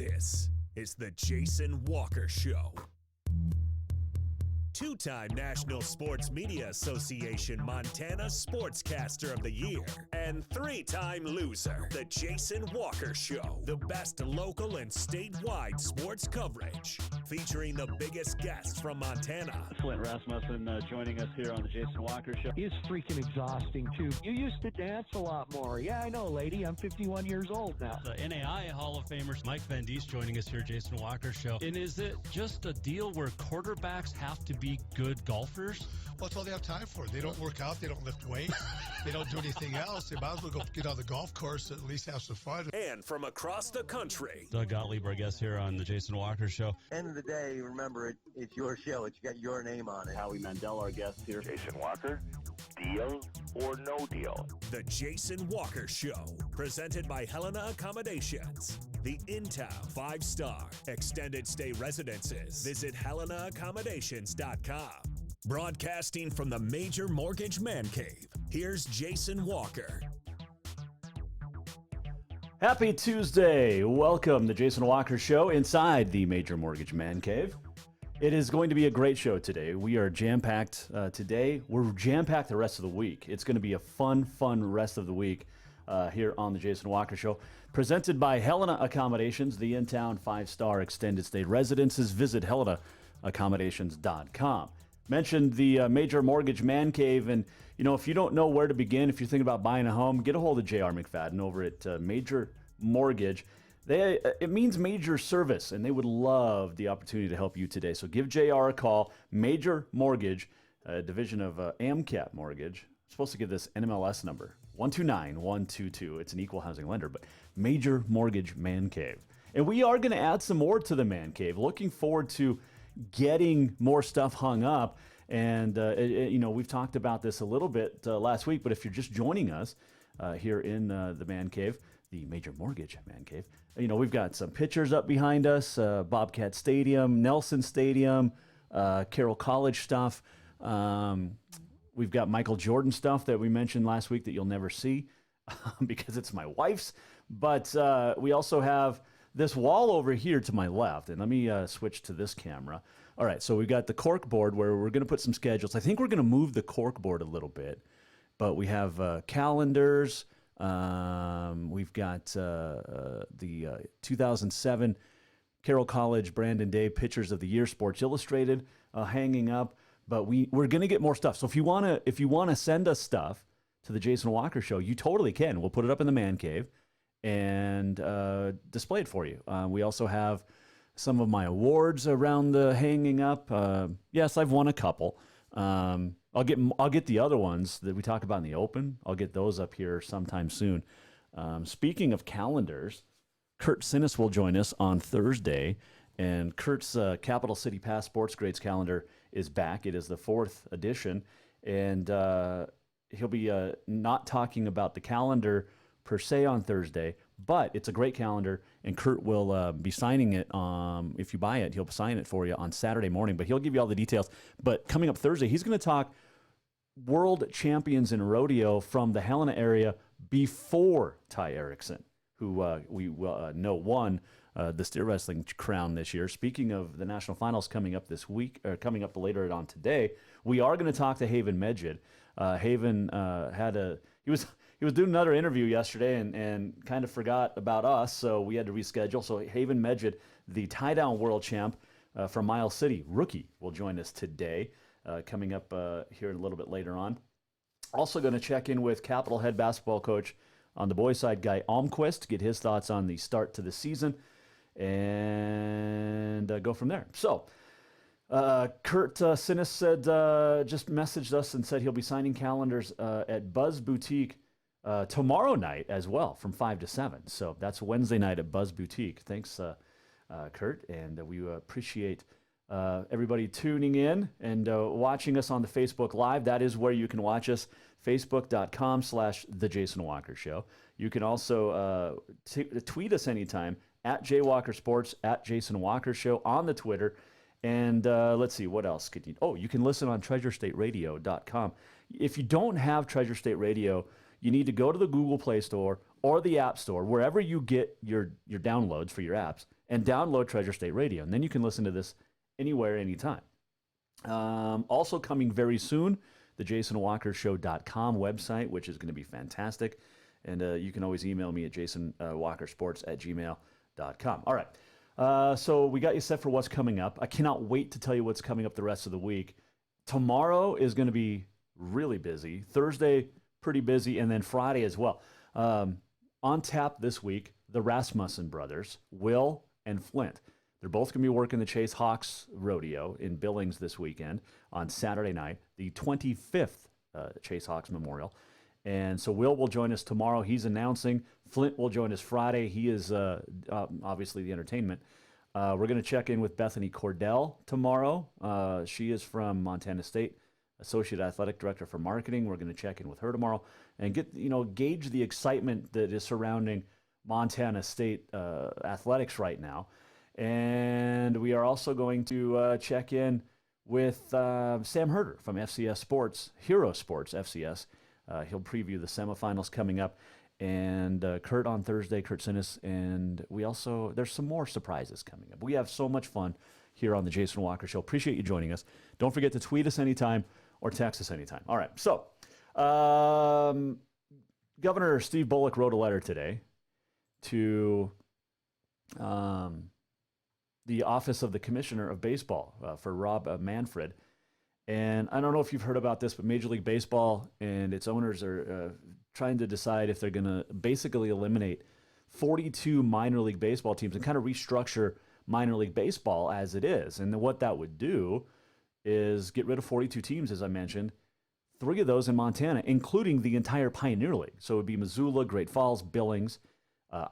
This is the Jason Walker Show. Two-time National Sports Media Association Montana Sportscaster of the Year and three-time loser, the Jason Walker Show. The best local and statewide sports coverage, featuring the biggest guests from Montana. Flint Rasmussen joining us here on the Jason Walker Show. He's freaking exhausting, too. You used to dance a lot more. Yeah, I know, lady. I'm 51 years old now. The NAI Hall of Famers, Mike Van Diest, joining us here, Jason Walker Show. And is it just a deal where quarterbacks have to be good golfers? Well, that's all they have time for. They don't work out. They don't lift weights. They don't do anything else. They might as well go get on the golf course and at least have some fun. And from across the country, Doug Gottlieb, our guest here on the Jason Walker Show. End of the day, remember, it's your show. It's got your name on it. Howie Mandel, our guest here. Jason Walker, deal or no deal? The Jason Walker Show, presented by Helena Accommodations, the in-town 5-star extended stay residences. Visit HelenaAccommodations.com. Broadcasting from the Major Mortgage Man Cave, here's Jason Walker. Happy Tuesday. Welcome to Jason Walker Show inside the Major Mortgage Man Cave. It is going to be a great show today. We are jam-packed today. We're jam-packed the rest of the week. It's going to be a fun rest of the week here on the Jason Walker Show. Presented by Helena Accommodations, the in-town 5-star extended stay residences. Visit HelenaAccommodations.com. Mentioned the Major Mortgage Man Cave, and you know, if you don't know where to begin, if you're thinking about buying a home, get a hold of J.R. McFadden over at Major Mortgage. It means major service, and they would love the opportunity to help you today. So give JR a call. Major Mortgage, a division of AMCAP Mortgage. I'm supposed to give this NMLS number, 129122. It's an equal housing lender, but Major Mortgage Man Cave. And we are going to add some more to the Man Cave. Looking forward to getting more stuff hung up. And, you know, we've talked about this a little bit last week, but if you're just joining us here in the Man Cave, the Major Mortgage Man Cave, you know, we've got some pictures up behind us, Bobcat Stadium, Nelson Stadium, Carroll College stuff. We've got Michael Jordan stuff that we mentioned last week that you'll never see because it's my wife's. But we also have this wall over here to my left, and let me switch to this camera. All right, so we've got the cork board where we're going to put some schedules. I think we're going to move the cork board a little bit, but we have calendars. We've got the 2007 Carroll College Brandon Day Pitchers of the Year Sports Illustrated hanging up, but we're going to get more stuff. So if you want to send us stuff to the Jason Walker Show, you totally can. We'll put it up in the Man Cave and display it for you. We also have some of my awards around the hanging up. Yes, I've won a couple. I'll get the other ones that we talk about in the open. I'll get those up here sometime soon. Speaking of calendars, Kurt Sinnis will join us on Thursday, and Kurt's Capital City Pass Sports Grades calendar is back. It is the 4th edition, and he'll be not talking about the calendar per se on Thursday, but it's a great calendar, and Kurt will be signing it. If you buy it, he'll sign it for you on Saturday morning, but he'll give you all the details. But coming up Thursday, he's going to talk world champions in rodeo from the Helena area before Ty Erickson, who we know won the steer wrestling crown this year. Speaking of the national finals coming up this week, or coming up later on today, we are going to talk to Haven Meged. Haven he was doing another interview yesterday and kind of forgot about us, so we had to reschedule. So Haven Meged, the tie-down world champ from Miles City, rookie, will join us today, coming up here a little bit later on. Also going to check in with Capitol head basketball coach on the boys' side, Guy Almquist, get his thoughts on the start to the season, and go from there. So Kurt Sinnis said, just messaged us and said he'll be signing calendars at Buzz Boutique tomorrow night as well, from 5 to 7. So that's Wednesday night at Buzz Boutique. Thanks, Kurt, and we appreciate everybody tuning in and watching us on the Facebook Live. That is where you can watch us, facebook.com/The Jason Walker Show. You can also tweet us anytime at JWalkerSports, at Jason Walker Show on the Twitter. And let's see, what else could you... Oh, you can listen on TreasureStateRadio.com. If you don't have Treasure State Radio, you need to go to the Google Play Store or the App Store, wherever you get your downloads for your apps, and download Treasure State Radio. And then you can listen to this anywhere, anytime. Also coming very soon, the JasonWalkerShow.com website, which is going to be fantastic. And you can always email me at jasonwalkersports@gmail.com. All right. So we got you set for what's coming up. I cannot wait to tell you what's coming up the rest of the week. Tomorrow is going to be really busy. Thursday, pretty busy. And then Friday as well. On tap this week, the Rasmussen brothers, Will and Flint. They're both going to be working the Chase Hawks Rodeo in Billings this weekend on Saturday night, the 25th Chase Hawks Memorial. And so Will join us tomorrow. He's announcing. Flint will join us Friday. He is obviously the entertainment. We're going to check in with Bethany Cordell tomorrow. She is from Montana State, Associate Athletic Director for Marketing. We're going to check in with her tomorrow and gauge the excitement that is surrounding Montana State athletics right now. And we are also going to check in with Sam Herder from FCS Sports, Hero Sports FCS. He'll preview the semifinals coming up. And Kurt on Thursday, Kurt Sinnes. And there's some more surprises coming up. We have so much fun here on the Jason Walker Show. Appreciate you joining us. Don't forget to tweet us anytime or text us anytime. All right. So, Governor Steve Bullock wrote a letter today to the Office of the Commissioner of Baseball for Rob Manfred. And I don't know if you've heard about this, but Major League Baseball and its owners are trying to decide if they're going to basically eliminate 42 minor league baseball teams and kind of restructure minor league baseball as it is. And then what that would do is get rid of 42 teams, as I mentioned, 3 of those in Montana, including the entire Pioneer League. So it would be Missoula, Great Falls, Billings,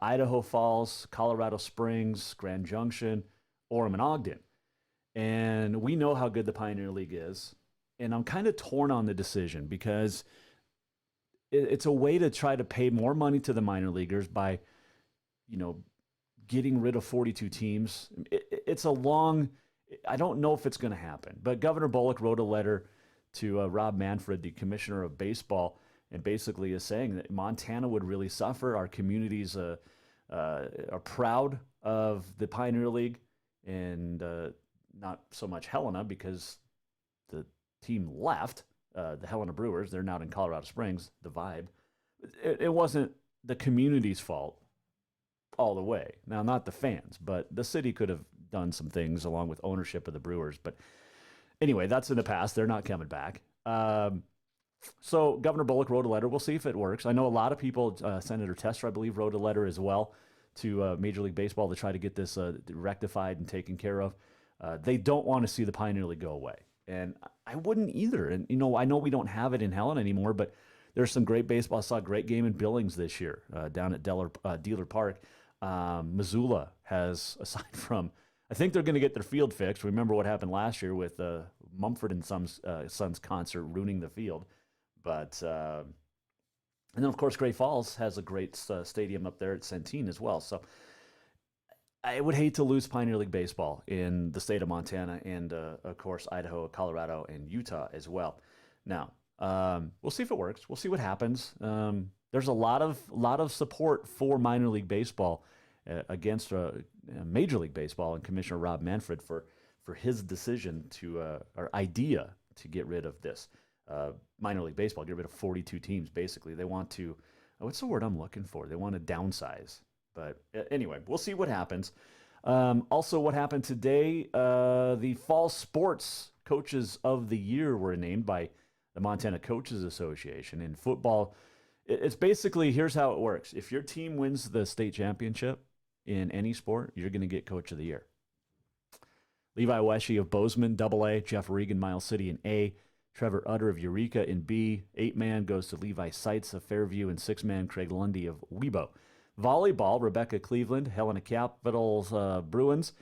Idaho Falls, Colorado Springs, Grand Junction, Orem, and Ogden. And we know how good the Pioneer League is. And I'm kind of torn on the decision because it's a way to try to pay more money to the minor leaguers by, getting rid of 42 teams. It's I don't know if it's going to happen. But Governor Bullock wrote a letter to Rob Manfred, the Commissioner of Baseball, and basically is saying that Montana would really suffer. Our communities are proud of the Pioneer League and not so much Helena because the team left, the Helena Brewers. They're now in Colorado Springs, the Vibe. It wasn't the community's fault all the way. Now, not the fans, but the city could have done some things along with ownership of the Brewers. But anyway, that's in the past. They're not coming back. So Governor Bullock wrote a letter. We'll see if it works. I know a lot of people, Senator Tester, I believe, wrote a letter as well to Major League Baseball to try to get this rectified and taken care of. They don't want to see the Pioneer League go away. And I wouldn't either. And, I know we don't have it in Helena anymore, but there's some great baseball. I saw a great game in Billings this year down at Dealer Park. Missoula has, aside from, I think they're going to get their field fixed. Remember what happened last year with Mumford and Sons concert ruining the field. But, and then, of course, Great Falls has a great stadium up there at Centene as well. So I would hate to lose Pioneer League Baseball in the state of Montana and, of course, Idaho, Colorado, and Utah as well. Now, we'll see if it works. We'll see what happens. There's a lot of support for minor league baseball against Major League Baseball and Commissioner Rob Manfred for his decision or idea to get rid of this minor league baseball, get rid of 42 teams. Basically, they want to. What's the word I'm looking for? They want to downsize. But anyway, we'll see what happens. Also, what happened today? The Fall Sports Coaches of the Year were named by the Montana Coaches Association. In football, it's basically, here's how it works. If your team wins the state championship in any sport, you're going to get Coach of the Year. Levi Wesche of Bozeman, AA. Jeff Regan, Miles City in A. Trevor Utter of Eureka in B. 8-man goes to Levi Seitz of Fairview, and 6-man Craig Lundy of Webo. Volleyball, Rebecca Cleveland, Helena Capitals Bruins,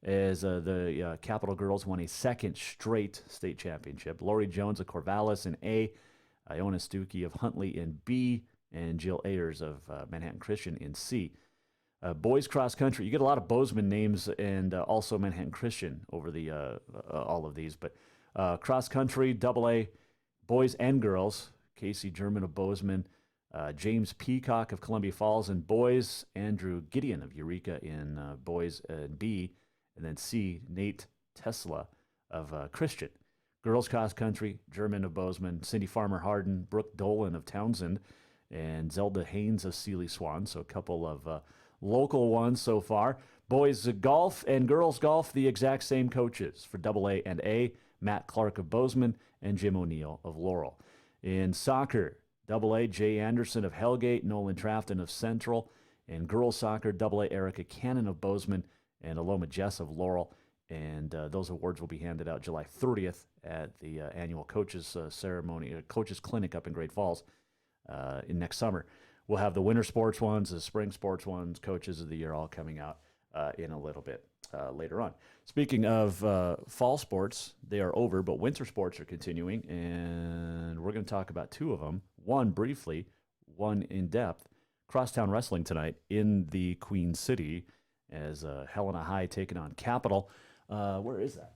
as the Capital Girls won a second straight state championship. Lori Jones of Corvallis in A. Iona Stuckey of Huntley in B. And Jill Ayers of Manhattan Christian in C. Boys cross country, you get a lot of Bozeman names and also Manhattan Christian over the all of these. But cross country, AA, boys and girls, Casey German of Bozeman, James Peacock of Columbia Falls in boys, Andrew Gideon of Eureka in boys B, and then C, Nate Tesla of Christian. Girls cross country, German of Bozeman, Cindy Farmer Hardin, Brooke Dolan of Townsend, and Zelda Haynes of Sealy Swan. So a couple of local ones so far. Boys golf and girls golf, the exact same coaches for AA and A, Matt Clark of Bozeman and Jim O'Neill of Laurel. In soccer, AA, Jay Anderson of Hellgate, Nolan Trafton of Central, and girls soccer, AA, Erica Cannon of Bozeman, and Aloma Jess of Laurel. And those awards will be handed out July 30th at the annual coaches ceremony, coaches clinic up in Great Falls in next summer. We'll have the winter sports ones, the spring sports ones, coaches of the year all coming out in a little bit later on. Speaking of fall sports, they are over, but winter sports are continuing, and we're going to talk about two of them. One briefly, one in depth. Crosstown Wrestling tonight in the Queen City as Helena High taking on Capital. Where is that?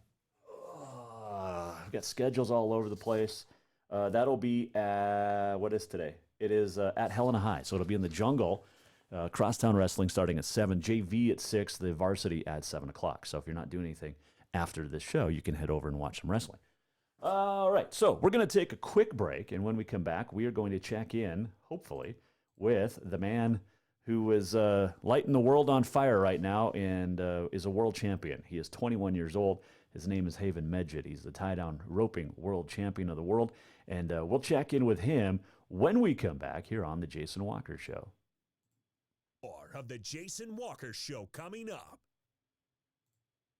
We've got schedules all over the place. That'll be at, what is today? It is at Helena High, so it'll be in the jungle. Crosstown Wrestling starting at 7, JV at 6, the varsity at 7 o'clock. So if you're not doing anything after this show, you can head over and watch some wrestling. All right, so we're going to take a quick break, and when we come back, we are going to check in, hopefully, with the man who is lighting the world on fire right now and is a world champion. He is 21 years old. His name is Haven Meged. He's the tie-down roping world champion of the world, and we'll check in with him when we come back here on The Jason Walker Show. More of The Jason Walker Show coming up.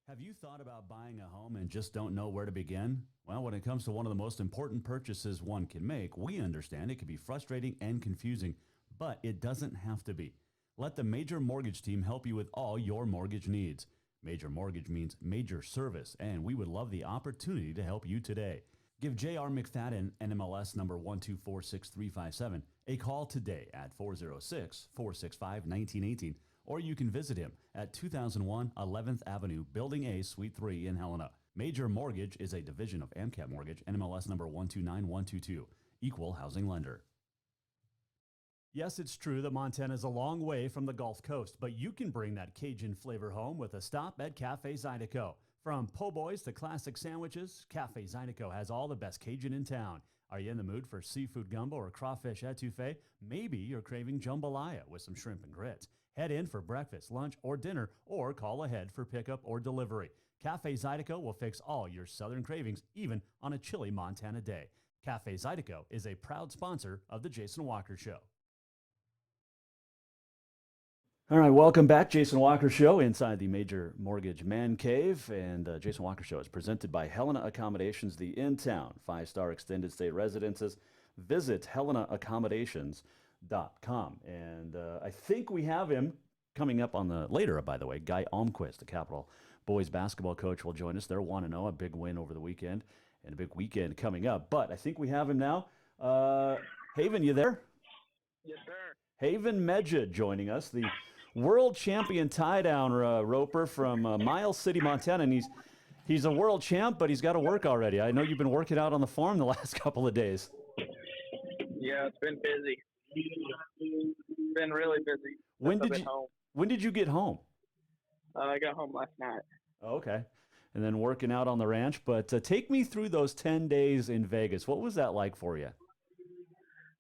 Have you thought about buying a home and just don't know where to begin? Well, when it comes to one of the most important purchases one can make, we understand it can be frustrating and confusing, but it doesn't have to be. Let the Major Mortgage team help you with all your mortgage needs. Major Mortgage means major service, and we would love the opportunity to help you today. Give J.R. McFadden, NMLS number 1246357, a call today at 406-465-1918, or you can visit him at 2001 11th Avenue, Building A, Suite 3 in Helena. Major Mortgage is a division of AMCAP Mortgage, NMLS number 129122, equal housing lender. Yes, it's true that Montana is a long way from the Gulf Coast, but you can bring that Cajun flavor home with a stop at Cafe Zydeco. From po' boys to classic sandwiches, Cafe Zydeco has all the best Cajun in town. Are you in the mood for seafood gumbo or crawfish etouffee? Maybe you're craving jambalaya with some shrimp and grits. Head in for breakfast, lunch, or dinner, or call ahead for pickup or delivery. Cafe Zydeco will fix all your southern cravings, even on a chilly Montana day. Cafe Zydeco is a proud sponsor of The Jason Walker Show. All right, welcome back, Jason Walker Show, inside the Major Mortgage Man Cave. And Jason Walker Show is presented by Helena Accommodations, the in-town 5-star extended stay residences. Visit helenaaccommodations.com. And I think we have him coming up on the later, by the way. Guy Almquist, the Capital boys basketball coach, will join us. They're 1-0, a big win over the weekend, and a big weekend coming up. But I think we have him now. Haven, you there? Yes, sir. Haven Meged joining us, the world champion tie-down roper from Miles City, Montana, and he's a world champ, but he's got to work already. I know you've been working out on the farm the last couple of days. Yeah, it's been busy. It's been really busy. When did you get home? I got home last night. Oh, okay, and then working out on the ranch. But take me through those 10 days in Vegas. What was that like for you?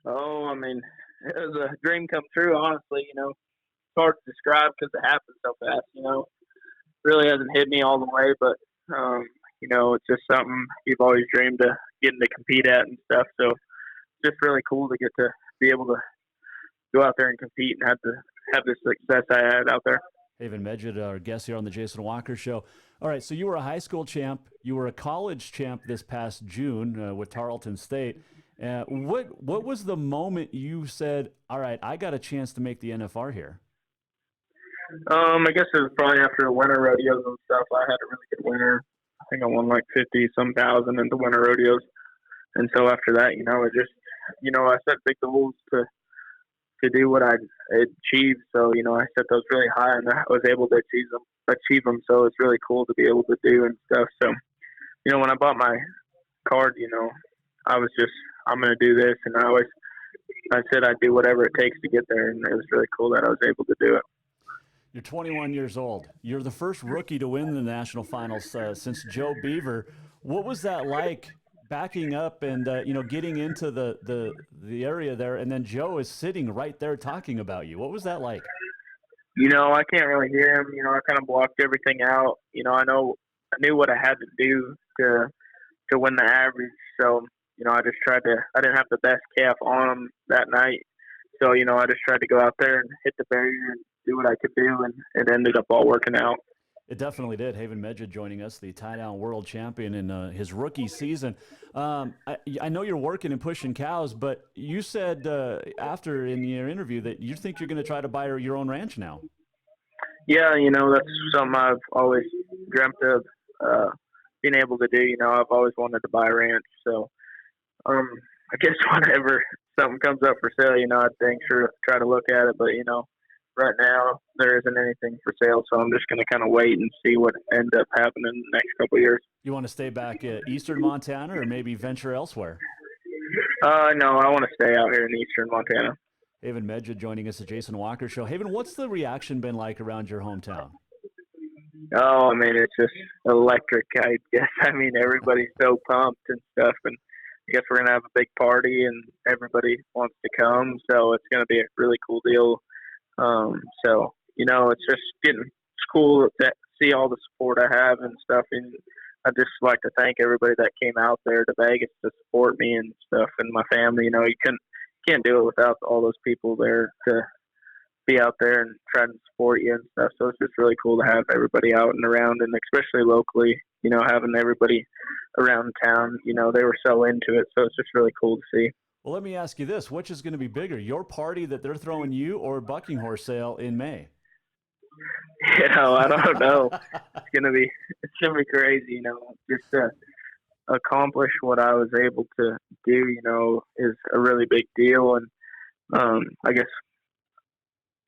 Oh, I mean, it was a dream come true. Honestly, it's hard to describe because it happened so fast. Really hasn't hit me all the way, but it's just something you've always dreamed of getting to compete at and stuff. So it's just really cool to get to be able to go out there and compete and have the success I had out there. Haven Meged, our guest here on the Jason Walker Show. All right, so you were a high school champ. You were a college champ this past June with Tarleton State. What was the moment you said, all right, I got a chance to make the NFR here? I guess it was probably after the winter rodeos and stuff. I had a really good winter. I think I won like 50-some thousand in the winter rodeos. And so after that, it just, I set big goals to do what I achieved. So, I set those really high and I was able to achieve them. So it's really cool to be able to do and stuff. So, when I bought my card, I was just, I'm going to do this. And I always I said I'd do whatever it takes to get there, and it was really cool that I was able to do it. You're 21 years old. You're the first rookie to win the national finals since Joe Beaver. What was that like, backing up and getting into the area there, and then Joe is sitting right there talking about you? What was that like? I can't really hear him. I kind of blocked everything out. I knew what I had to do to win the average. So, I just tried to. I didn't have the best calf on him that night. So, I just tried to go out there and hit the barrier and do what I could do, and it ended up all working out. It definitely did. Haven Meged joining us, the tie-down world champion in his rookie season. I know you're working and pushing cows, but you said after in your interview that you think you're going to try to buy your own ranch now. Yeah, that's something I've always dreamt of being able to do. I've always wanted to buy a ranch. So I guess whenever something comes up for sale, I'd try to look at it. But, right now there isn't anything for sale, so I'm just going to kind of wait and see what ends up happening in the next couple of years. You want to stay back at eastern Montana or maybe venture elsewhere? No, I want to stay out here in eastern Montana. Haven Meged joining us at Jason Walker Show. Haven, what's the reaction been like around your hometown? Oh, it's just electric, I guess. Everybody's so pumped and stuff, and I guess we're going to have a big party, and everybody wants to come, so it's going to be a really cool deal. So, it's cool to see all the support I have and stuff. And I just like to thank everybody that came out there to Vegas to support me and stuff, and my family. You can't do it without all those people there to be out there and try to support you and stuff. So it's just really cool to have everybody out and around, and especially locally, having everybody around town, they were so into it. So it's just really cool to see. Well, let me ask you this. Which is going to be bigger, your party that they're throwing you or bucking horse sale in May? I don't know. It's gonna be crazy, just to accomplish what I was able to do, is a really big deal. And I guess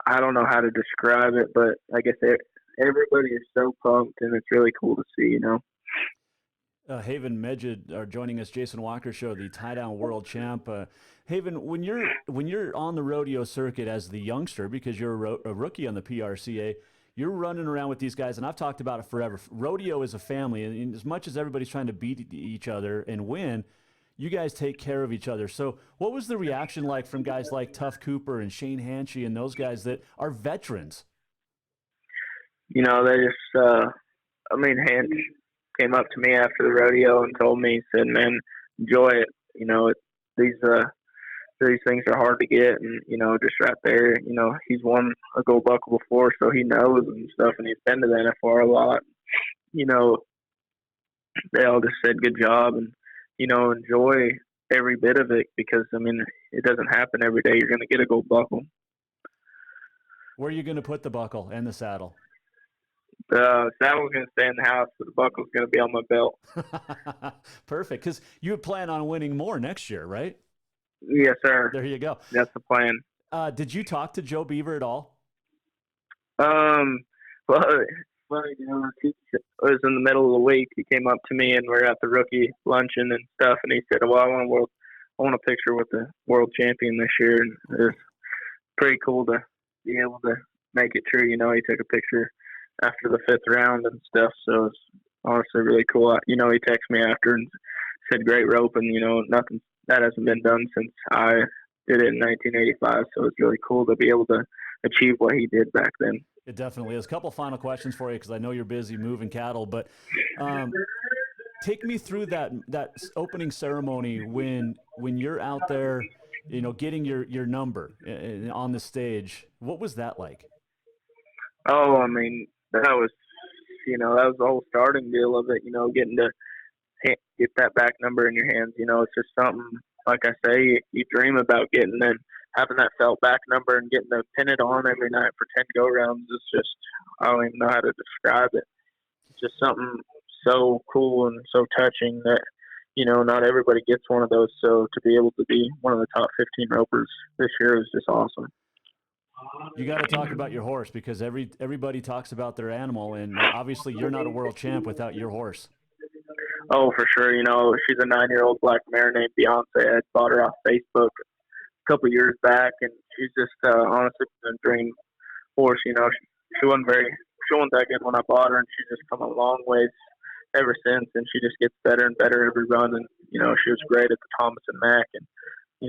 I don't know how to describe it, but I guess everybody is so pumped, and it's really cool to see, Haven Meged are joining us, Jason Walker Show, the tie-down world champ. Haven, when you're on the rodeo circuit as the youngster, because you're a rookie on the PRCA, you're running around with these guys, and I've talked about it forever. Rodeo is a family, and as much as everybody's trying to beat each other and win, you guys take care of each other. So what was the reaction like from guys like Tuff Cooper and Shane Hanchy and those guys that are veterans? They just, Hanch came up to me after the rodeo and told me, said, "Man, enjoy it. These things are hard to get, and just right there, he's won a gold buckle before, so he knows and stuff, and he's been to the NFR a lot. They all just said good job, and enjoy every bit of it, because it doesn't happen every day. You're going to get a gold buckle." Where are you going to put the buckle and the saddle? The saddle's going to stay in the house, but the buckle's going to be on my belt. Perfect, because you plan on winning more next year, right? Yes, sir. There you go. That's the plan. Did you talk to Joe Beaver at all? Well, funny, it was in the middle of the week. He came up to me, and we're at the rookie luncheon and stuff, and he said, "Well, I want a picture with the world champion this year," and it was pretty cool to be able to make it true. He took a picture after the 5th round and stuff, so it's honestly really cool. He texted me after and said, "Great roping, nothing that hasn't been done since I did it in 1985, so it's really cool to be able to achieve what he did back then." It definitely is. A couple final questions for you, because I know you're busy moving cattle, but take me through that opening ceremony when you're out there, getting your number on the stage. What was that like? Oh, that was the whole starting deal of it, getting to get that back number in your hands. It's just something, like I say, you dream about getting, and having that felt back number and getting to pin it on every night for 10 go rounds. It's just, I don't even know how to describe it. It's just something so cool and so touching that, not everybody gets one of those. So to be able to be one of the top 15 ropers this year is just awesome. You got to talk about your horse, because everybody talks about their animal, and obviously you're not a world champ without your horse. Oh, for sure. She's a 9-year-old black mare named Beyonce. I bought her off Facebook couple years back, and she's just honestly been a dream horse. She wasn't that good when I bought her, and she's just come a long ways ever since. And she just gets better and better every run. And she was great at the Thomas and Mack, and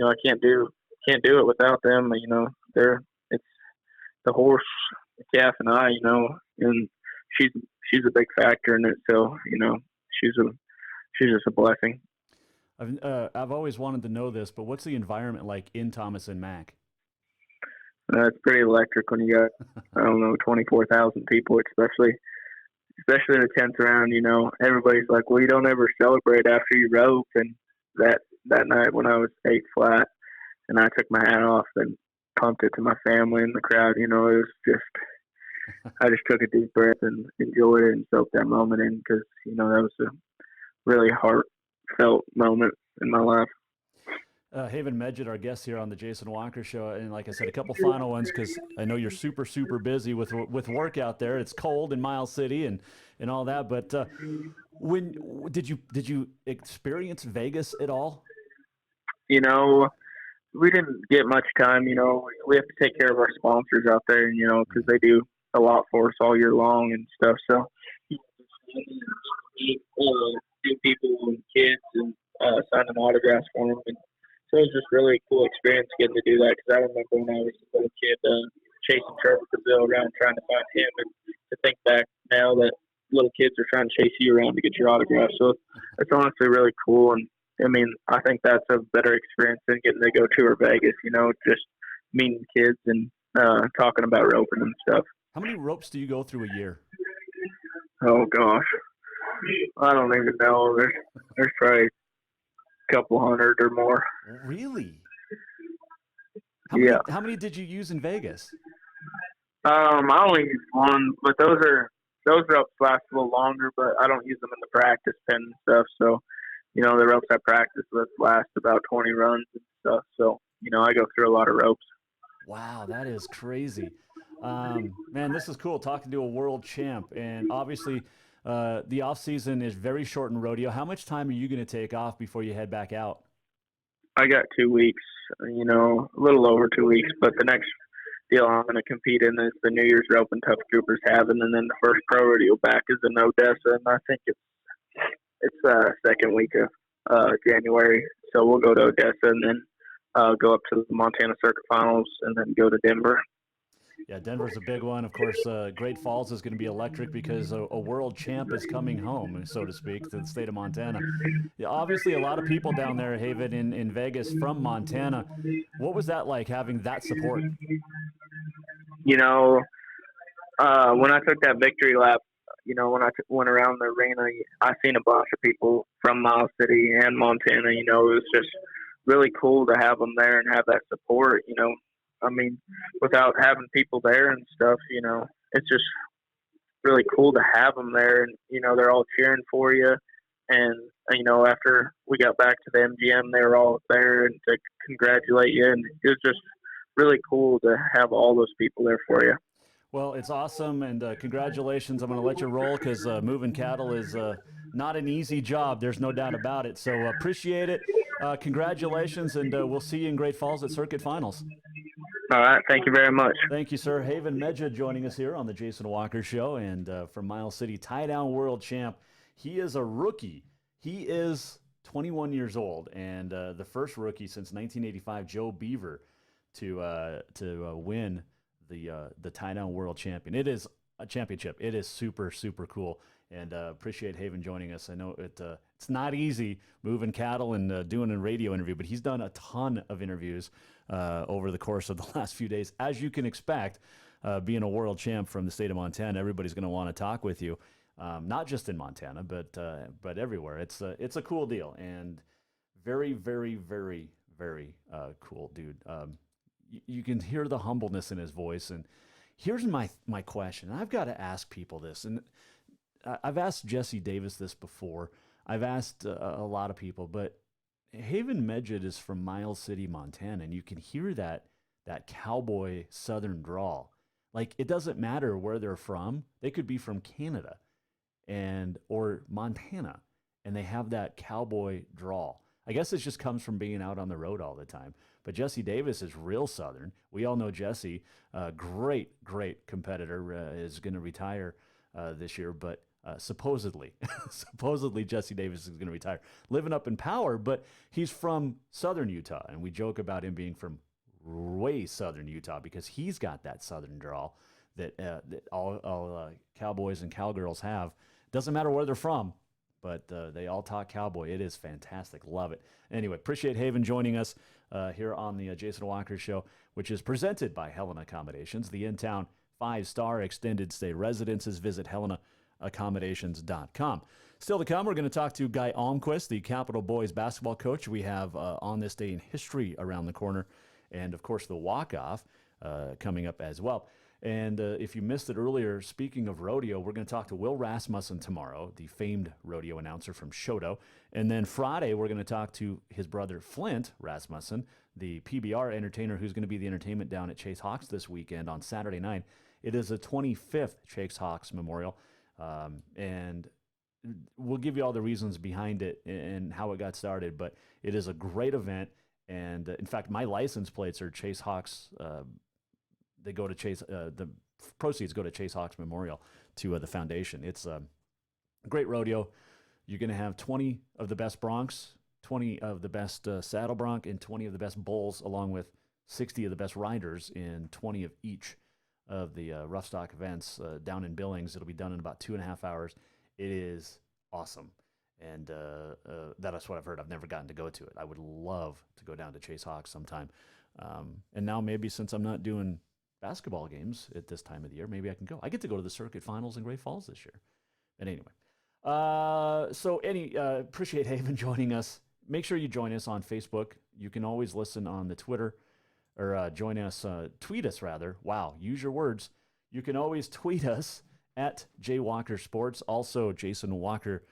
I can't do it without them. It's the horse, the calf, and I. And she's a big factor in it. So she's just a blessing. I've always wanted to know this, but what's the environment like in Thomas and Mack? It's pretty electric when you got 24,000 people, especially in the 10th round. Everybody's like, well, you don't ever celebrate after you rope. And that night when I was 8 flat and I took my hat off and pumped it to my family and the crowd, it was just, I just took a deep breath and enjoyed it and soaked that moment in, because that was a really heartfelt moment in my life. Haven Meged, our guest here on the Jason Walker Show, and like I said, a couple final ones, because I know you're super busy with work out there. It's cold in Miles City and all that. But when did you experience Vegas at all? We didn't get much time. We have to take care of our sponsors out there, because they do a lot for us all year long and stuff. So new people and kids and signing autographs for them. And so it was just really a cool experience getting to do that, because I remember when I was a little kid chasing Trevor Brazil around trying to find him, and to think back now that little kids are trying to chase you around to get your autograph. So it's honestly really cool. And I think that's a better experience than getting to go tour Vegas, just meeting kids and talking about roping and stuff. How many ropes do you go through a year? Oh gosh, I don't even know. There's probably a couple hundred or more. Really? Yeah. How many did you use in Vegas? I only used one, but those ropes last a little longer, but I don't use them in the practice pen and stuff. So, the ropes I practice with last about 20 runs and stuff. So, I go through a lot of ropes. Wow, that is crazy. Man, this is cool, talking to a world champ. And obviously, the off season is very short in rodeo. How much time are you going to take off before you head back out? I got 2 weeks, a little over 2 weeks, but the next deal I'm going to compete in is the New Year's Rope and Tough Coopers Having, and then the first pro rodeo back is in Odessa, and I think it's second week of January. So we'll go to Odessa and then go up to the Montana Circuit Finals and then go to Denver. Yeah, Denver's a big one. Of course, Great Falls is going to be electric because a world champ is coming home, so to speak, to the state of Montana. Yeah, obviously, a lot of people down there, Haven, in Vegas from Montana. What was that like, having that support? When I took that victory lap, when I went around the arena, I seen a bunch of people from Miles City and Montana. It was just really cool to have them there and have that support. Without having people there and stuff, it's just really cool to have them there. And, they're all cheering for you. And, after we got back to the MGM, they were all there and to congratulate you. And it was just really cool to have all those people there for you. Well, it's awesome, and congratulations. I'm going to let you roll, because moving cattle is not an easy job. There's no doubt about it. So appreciate it. Congratulations, and we'll see you in Great Falls at Circuit Finals. All right. Thank you very much. Thank you, sir. Haven Meged joining us here on the Jason Walker Show, and from Miles City, tie-down world champ. He is a rookie. He is 21 years old, and the first rookie since 1985, Joe Beaver, to win the tie-down world champion. It is a championship. It is super cool, and appreciate Haven joining us. I know it's not easy moving cattle and doing a radio interview, but he's done a ton of interviews over the course of the last few days. As you can expect, being a world champ from the state of Montana, everybody's going to want to talk with you, not just in Montana, but everywhere. It's a cool deal, and very cool dude. You can hear the humbleness in his voice. And here's my question. I've got to ask people this, and I've asked Jesse Davis this before. I've asked a lot of people, but Haven Meged is from Miles City, Montana, and you can hear that cowboy southern drawl. Like, it doesn't matter where they're from. They could be from Canada or Montana, and they have that cowboy drawl. I guess it just comes from being out on the road all the time. But Jesse Davis is real Southern. We all know Jesse, great competitor, is going to retire this year, but supposedly Jesse Davis is going to retire. Living up in Power, but he's from Southern Utah, and we joke about him being from way Southern Utah because he's got that Southern drawl that all cowboys and cowgirls have. Doesn't matter where they're from, but they all talk cowboy. It is fantastic. Love it. Anyway, appreciate Haven joining us here on the Jason Walker Show, which is presented by Helena Accommodations, the in-town 5-star extended stay residences. Visit HelenaAccommodations.com. Still to come, we're going to talk to Guy Almquist, the Capital Boys basketball coach. We have On This Day in History around the corner, and, of course, the walk-off coming up as well. And if you missed it earlier, speaking of rodeo, we're going to talk to Will Rasmussen tomorrow, the famed rodeo announcer from Shoto. And then Friday, we're going to talk to his brother Flint Rasmussen, the PBR entertainer who's going to be the entertainment down at Chase Hawks this weekend on Saturday night. It is the 25th Chase Hawks Memorial, and we'll give you all the reasons behind it and how it got started. But it is a great event, and in fact, my license plates are Chase Hawks. They go to Chase. The proceeds go to Chase Hawks Memorial to the foundation. It's a great rodeo. You're going to have 20 of the best broncs, 20 of the best saddle bronc, and 20 of the best bulls, along with 60 of the best riders in 20 of each of the rough stock events down in Billings. It'll be done in about 2.5 hours. It is awesome. And that's what I've heard. I've never gotten to go to it. I would love to go down to Chase Hawks sometime. And now maybe since I'm not doing basketball games at this time of the year, maybe I can go. I get to go to the circuit finals in Great Falls this year. But anyway, appreciate Haven joining us. Make sure you join us on Facebook. You can always listen on the Twitter, or join us, tweet us rather. Wow, use your words. You can always tweet us at JWalker Sports. Also, Jason Walker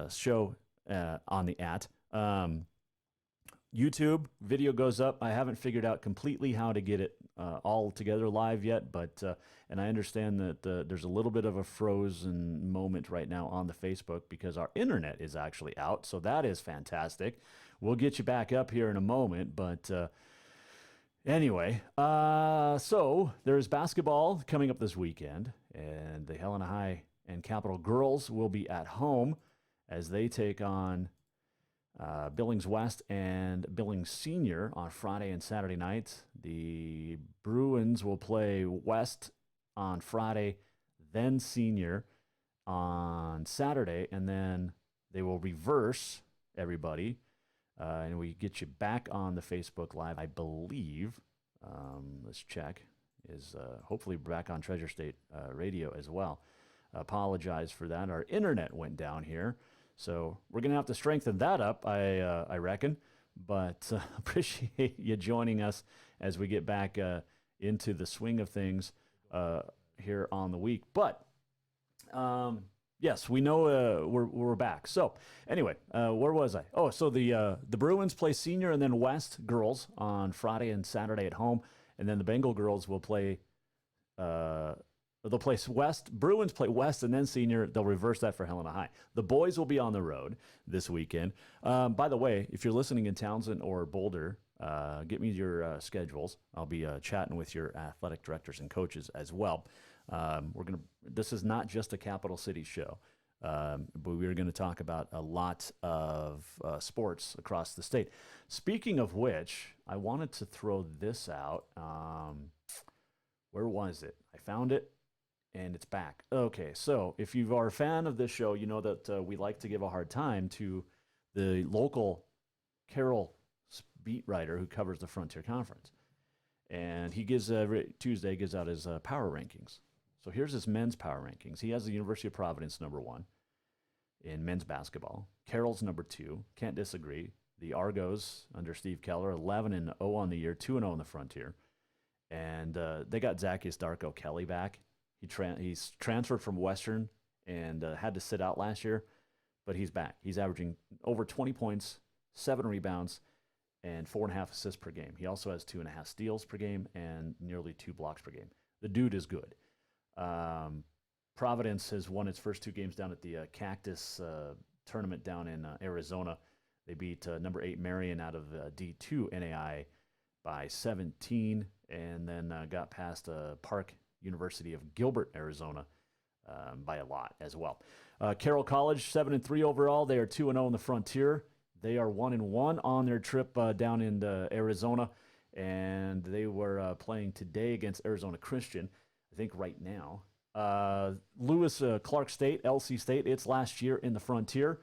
show on the at. YouTube video goes up. I haven't figured out completely how to get it all together live yet, but and I understand that there's a little bit of a frozen moment right now on the Facebook because our internet is actually out, so that is fantastic. We'll get you back up here in a moment, but anyway, so there's basketball coming up this weekend, and the Helena High and Capital girls will be at home as they take on Billings West and Billings Senior on Friday and Saturday nights. The Bruins will play West on Friday, then Senior on Saturday, and then they will reverse everybody. And we get you back on the Facebook Live, I believe. Let's check. Is hopefully back on Treasure State Radio as well. Apologize for that. Our internet went down here. So we're going to have to strengthen that up, I reckon. But appreciate you joining us as we get back into the swing of things here on the week. But yes, we know we're back. So anyway, where was I? Oh, so the Bruins play Senior and then West girls on Friday and Saturday at home, and then the Bengal girls will play. They'll play West. Bruins play West and then Senior. They'll reverse that for Helena High. The boys will be on the road this weekend. By the way, if you're listening in Townsend or Boulder, get me your schedules. I'll be chatting with your athletic directors and coaches as well. This is not just a Capital City show, but we're going to talk about a lot of sports across the state. Speaking of which, I wanted to throw this out. Where was it? I found it. And it's back. Okay, so if you are a fan of this show, you know that we like to give a hard time to the local Carroll beat writer who covers the Frontier Conference. And he gives, Tuesday, gives out his power rankings. So here's his men's power rankings. He has the University of Providence #1 in men's basketball. Carroll's #2. Can't disagree. The Argos under Steve Keller, 11-0 on the year, 2-0 on the Frontier. And they got Zacchaeus Darko Kelly back. He's transferred from Western and had to sit out last year, but he's back. He's averaging over 20 points, 7 rebounds, and 4.5 assists per game. He also has 2.5 steals per game and nearly 2 blocks per game. The dude is good. Providence has won its first 2 games down at the Cactus tournament down in Arizona. They beat number 8 Marion out of D2 NAI by 17, and then got past Park University of Gilbert, Arizona, by a lot as well. Carroll College 7-3 overall. They are 2-0 in the Frontier. They are 1-1 on their trip down in Arizona, and they were playing today against Arizona Christian. I think right now. Lewis Clark State, LC State, it's last year in the Frontier.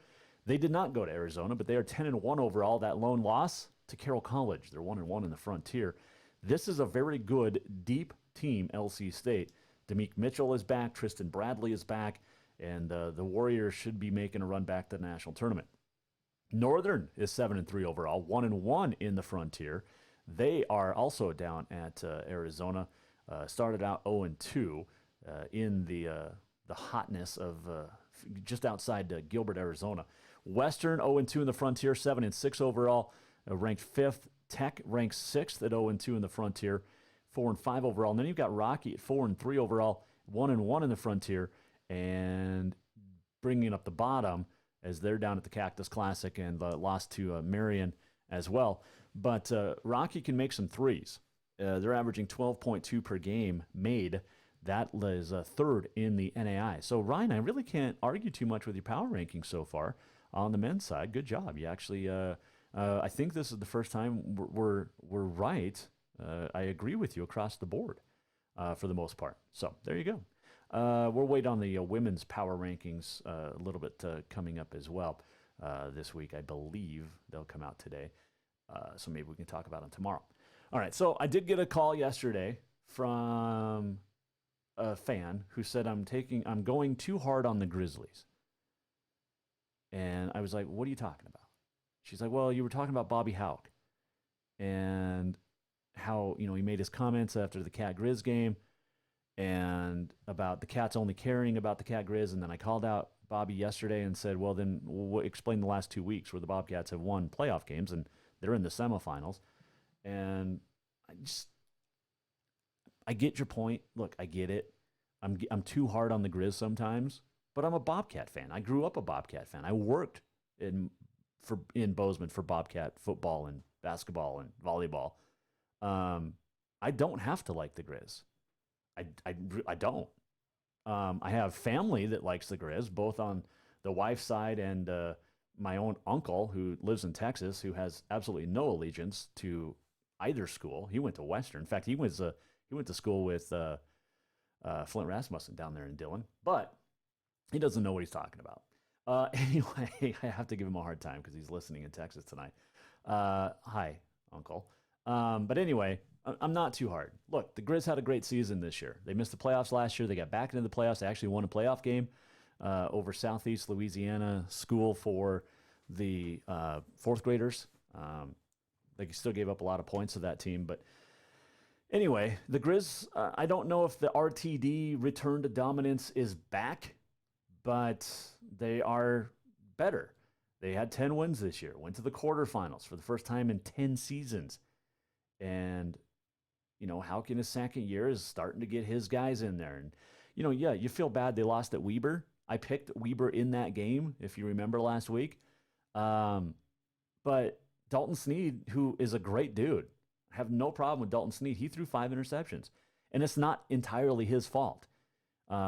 They did not go to Arizona, but they are 10-1 overall. That lone loss to Carroll College. They're 1-1 in the Frontier. This is a very good, deep team, LC State. Demick Mitchell is back. Tristan Bradley is back. And the Warriors should be making a run back to the national tournament. Northern is 7-3 overall, 1-1 in the Frontier. They are also down at Arizona. Started out 0-2 in the hotness of just outside Gilbert, Arizona. Western 0-2 in the Frontier, 7-6 overall, ranked 5th. Tech ranks 6th at 0-2 in the Frontier, 4-5 overall. And then you've got Rocky at 4-3 overall, 1-1 in the Frontier, and bringing up the bottom as they're down at the Cactus Classic and lost to Marion as well. But Rocky can make some threes. They're averaging 12.2 per game made. That is third in the NAI. So, Ryan, I really can't argue too much with your power rankings so far on the men's side. Good job. You actually, I think this is the first time we're right. I agree with you across the board for the most part. So, there you go. We'll wait on the women's power rankings a little bit coming up as well this week. I believe they'll come out today. So maybe we can talk about them tomorrow. All right. So I did get a call yesterday from a fan who said I'm going too hard on the Grizzlies. And I was like, what are you talking about? She's like, well, you were talking about Bobby Houck and how, he made his comments after the Cat Grizz game and about the Cats only caring about the Cat Grizz. And then I called out Bobby yesterday and said, well, then explain the last 2 weeks where the Bobcats have won playoff games and they're in the semifinals. And I get your point. Look, I get it. I'm too hard on the Grizz sometimes, but I'm a Bobcat fan. I grew up a Bobcat fan. I worked in Bozeman for Bobcat football and basketball and volleyball. I don't have to like the Grizz. I don't. I have family that likes the Grizz, both on the wife's side and my own uncle who lives in Texas, who has absolutely no allegiance to either school. He went to Western. In fact, he went to school with Flint Rasmussen down there in Dillon, but he doesn't know what he's talking about. Anyway, I have to give him a hard time because he's listening in Texas tonight. Hi, Uncle. But anyway, I'm not too hard. Look, the Grizz had a great season this year. They missed the playoffs last year. They got back into the playoffs. They actually won a playoff game over Southeast Louisiana School for the fourth graders. They still gave up a lot of points to that team. But anyway, the Grizz, I don't know if the RTD return to dominance is back, but they are better. They had 10 wins this year, went to the quarterfinals for the first time in 10 seasons. And, Houck in his second year is starting to get his guys in there. And, you feel bad they lost at Weber. I picked Weber in that game, if you remember last week. But Dalton Sneed, who is a great dude, I have no problem with Dalton Sneed. He threw 5 interceptions. And it's not entirely his fault.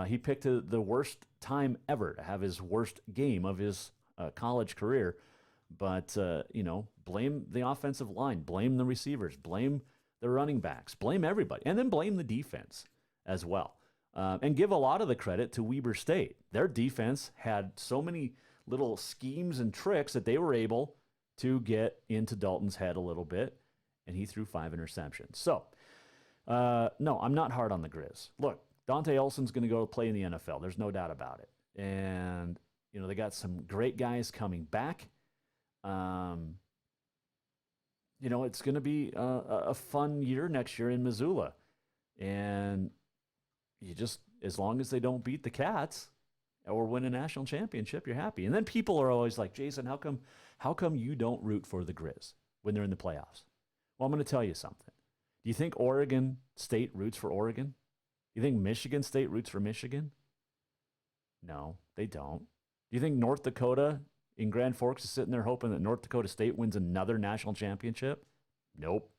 He picked the worst time ever to have his worst game of his college career. But, blame the offensive line, blame the receivers, blame the running backs, blame everybody, and then blame the defense as well. And give a lot of the credit to Weber State. Their defense had so many little schemes and tricks that they were able to get into Dalton's head a little bit, and he threw 5 interceptions. So, no, I'm not hard on the Grizz. Look, Dante Olson's going to go play in the NFL. There's no doubt about it. And, they got some great guys coming back. It's going to be a fun year next year in Missoula. And as long as they don't beat the Cats or win a national championship, you're happy. And then people are always like, Jason, how come you don't root for the Grizz when they're in the playoffs? Well, I'm going to tell you something. Do you think Oregon State roots for Oregon? Do you think Michigan State roots for Michigan? No, they don't. Do you think North Dakota in Grand Forks is sitting there hoping that North Dakota State wins another national championship? Nope.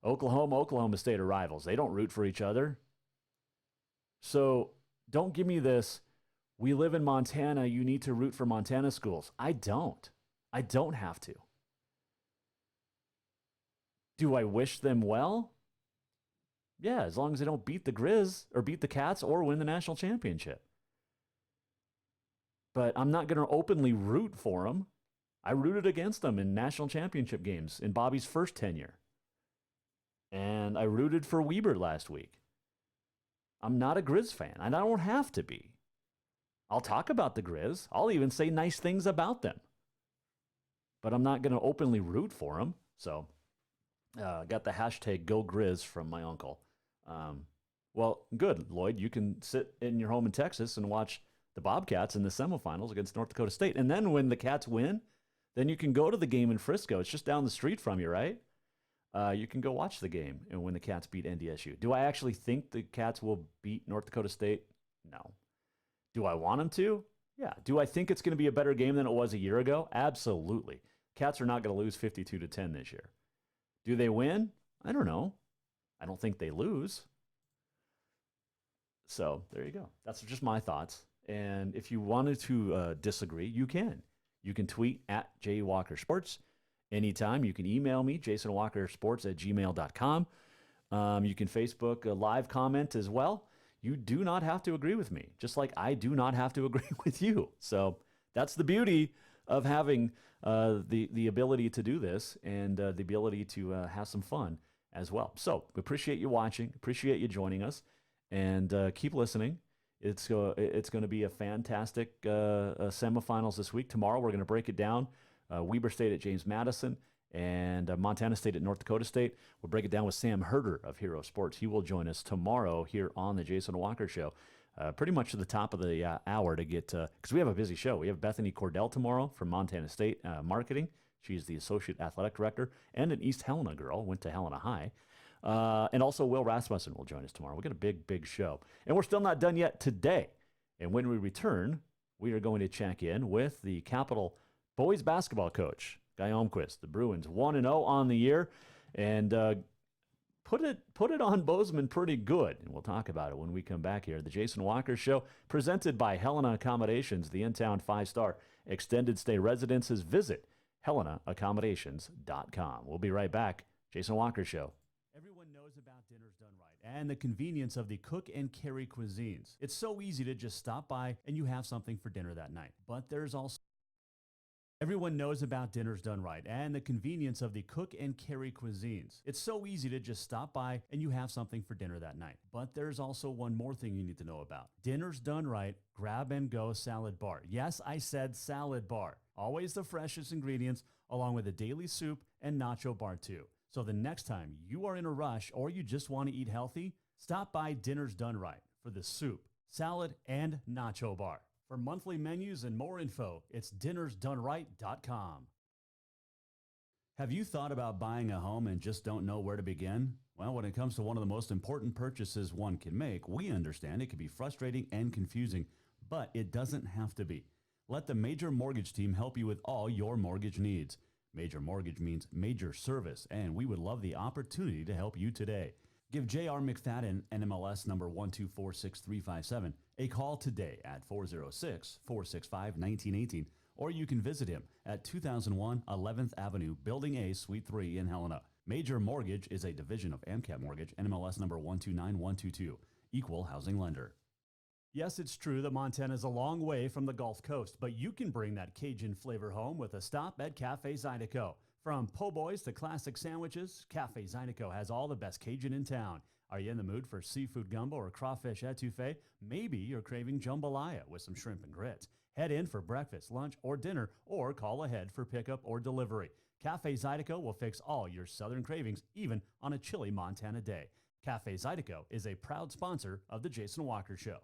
Oklahoma State are rivals. They don't root for each other. So don't give me this, we live in Montana, you need to root for Montana schools. I don't. I don't have to. Do I wish them well? Yeah, as long as they don't beat the Grizz or beat the Cats or win the national championship. But I'm not going to openly root for them. I rooted against them in national championship games in Bobby's first tenure. And I rooted for Weber last week. I'm not a Grizz fan, and I don't have to be. I'll talk about the Grizz. I'll even say nice things about them. But I'm not going to openly root for them. So, got the hashtag #GoGrizz from my uncle. Well, good, Lloyd. You can sit in your home in Texas and watch the Bobcats in the semifinals against North Dakota State. And then when the Cats win, then you can go to the game in Frisco. It's just down the street from you, right? You can go watch the game and when the Cats beat NDSU. Do I actually think the Cats will beat North Dakota State? No. Do I want them to? Yeah. Do I think it's going to be a better game than it was a year ago? Absolutely. Cats are not going to lose 52-10 this year. Do they win? I don't know. I don't think they lose. So there you go. That's just my thoughts. And if you wanted to disagree, you can. You can tweet at JWalkerSports. Anytime. You can email me, jasonwalkersports@gmail.com. You can Facebook a live comment as well. You do not have to agree with me, just like I do not have to agree with you. So that's the beauty of having the ability to do this and the ability to have some fun as well. So we appreciate you watching, appreciate you joining us, and keep listening. It's going to be a fantastic semifinals this week. Tomorrow we're going to break it down. Weber State at James Madison and Montana State at North Dakota State. We'll break it down with Sam Herder of Hero Sports. He will join us tomorrow here on the Jason Walker Show, pretty much to the top of the hour to get, because we have a busy show. We have Bethany Cordell tomorrow from Montana State Marketing. She's the Associate Athletic Director and an East Helena girl, went to Helena High. And also Will Rasmussen will join us tomorrow. We've got a big, big show. And we're still not done yet today. And when we return, we are going to check in with the Capital boys basketball coach, Guy Almquist. The Bruins 1-0 on the year, and put it on Bozeman pretty good. And we'll talk about it when we come back here. The Jason Walker Show, presented by Helena Accommodations, the in-town 5-star extended stay residences. Visit HelenaAccommodations.com. We'll be right back. Jason Walker Show. Everyone knows about Dinners Done Right and the convenience of the cook and carry cuisines. It's so easy to just stop by and you have something for dinner that night. But there's also Everyone knows about Dinners Done Right and the convenience of the cook and carry cuisines. It's so easy to just stop by and you have something for dinner that night. But there's also one more thing you need to know about. Dinners Done Right Grab and Go Salad Bar. Yes, I said salad bar. Always the freshest ingredients, along with a daily soup and nacho bar too. So the next time you are in a rush or you just want to eat healthy, stop by Dinners Done Right for the soup, salad, and nacho bar. For monthly menus and more info, it's dinnersdoneright.com. Have you thought about buying a home and just don't know where to begin? Well, when it comes to one of the most important purchases one can make, we understand it can be frustrating and confusing, but it doesn't have to be. Let the Major Mortgage team help you with all your mortgage needs. Major Mortgage means major service, and we would love the opportunity to help you today. Give J.R. McFadden, NMLS number 1246357, a call today at 406-465-1918, or you can visit him at 2001 11th Avenue, Building A, Suite 3 in Helena. Major Mortgage is a division of AMCAP Mortgage, NMLS number 129122, equal housing lender. Yes, it's true that Montana is a long way from the Gulf Coast, but you can bring that Cajun flavor home with a stop at Cafe Zydeco. From po' boys to classic sandwiches, Cafe Zydeco has all the best Cajun in town. Are you in the mood for seafood gumbo or crawfish etouffee? Maybe you're craving jambalaya with some shrimp and grits. Head in for breakfast, lunch, or dinner, or call ahead for pickup or delivery. Cafe Zydeco will fix all your southern cravings, even on a chilly Montana day. Cafe Zydeco is a proud sponsor of the Jason Walker Show.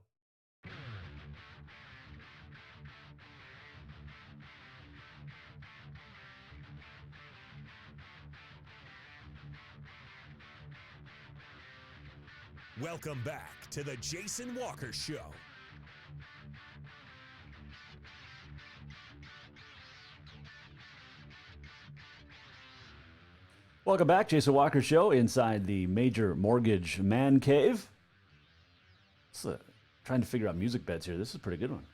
Welcome back to the Jason Walker Show. Welcome back, Jason Walker Show inside the Major Mortgage Man Cave. Trying to figure out music beds here. This is a pretty good one.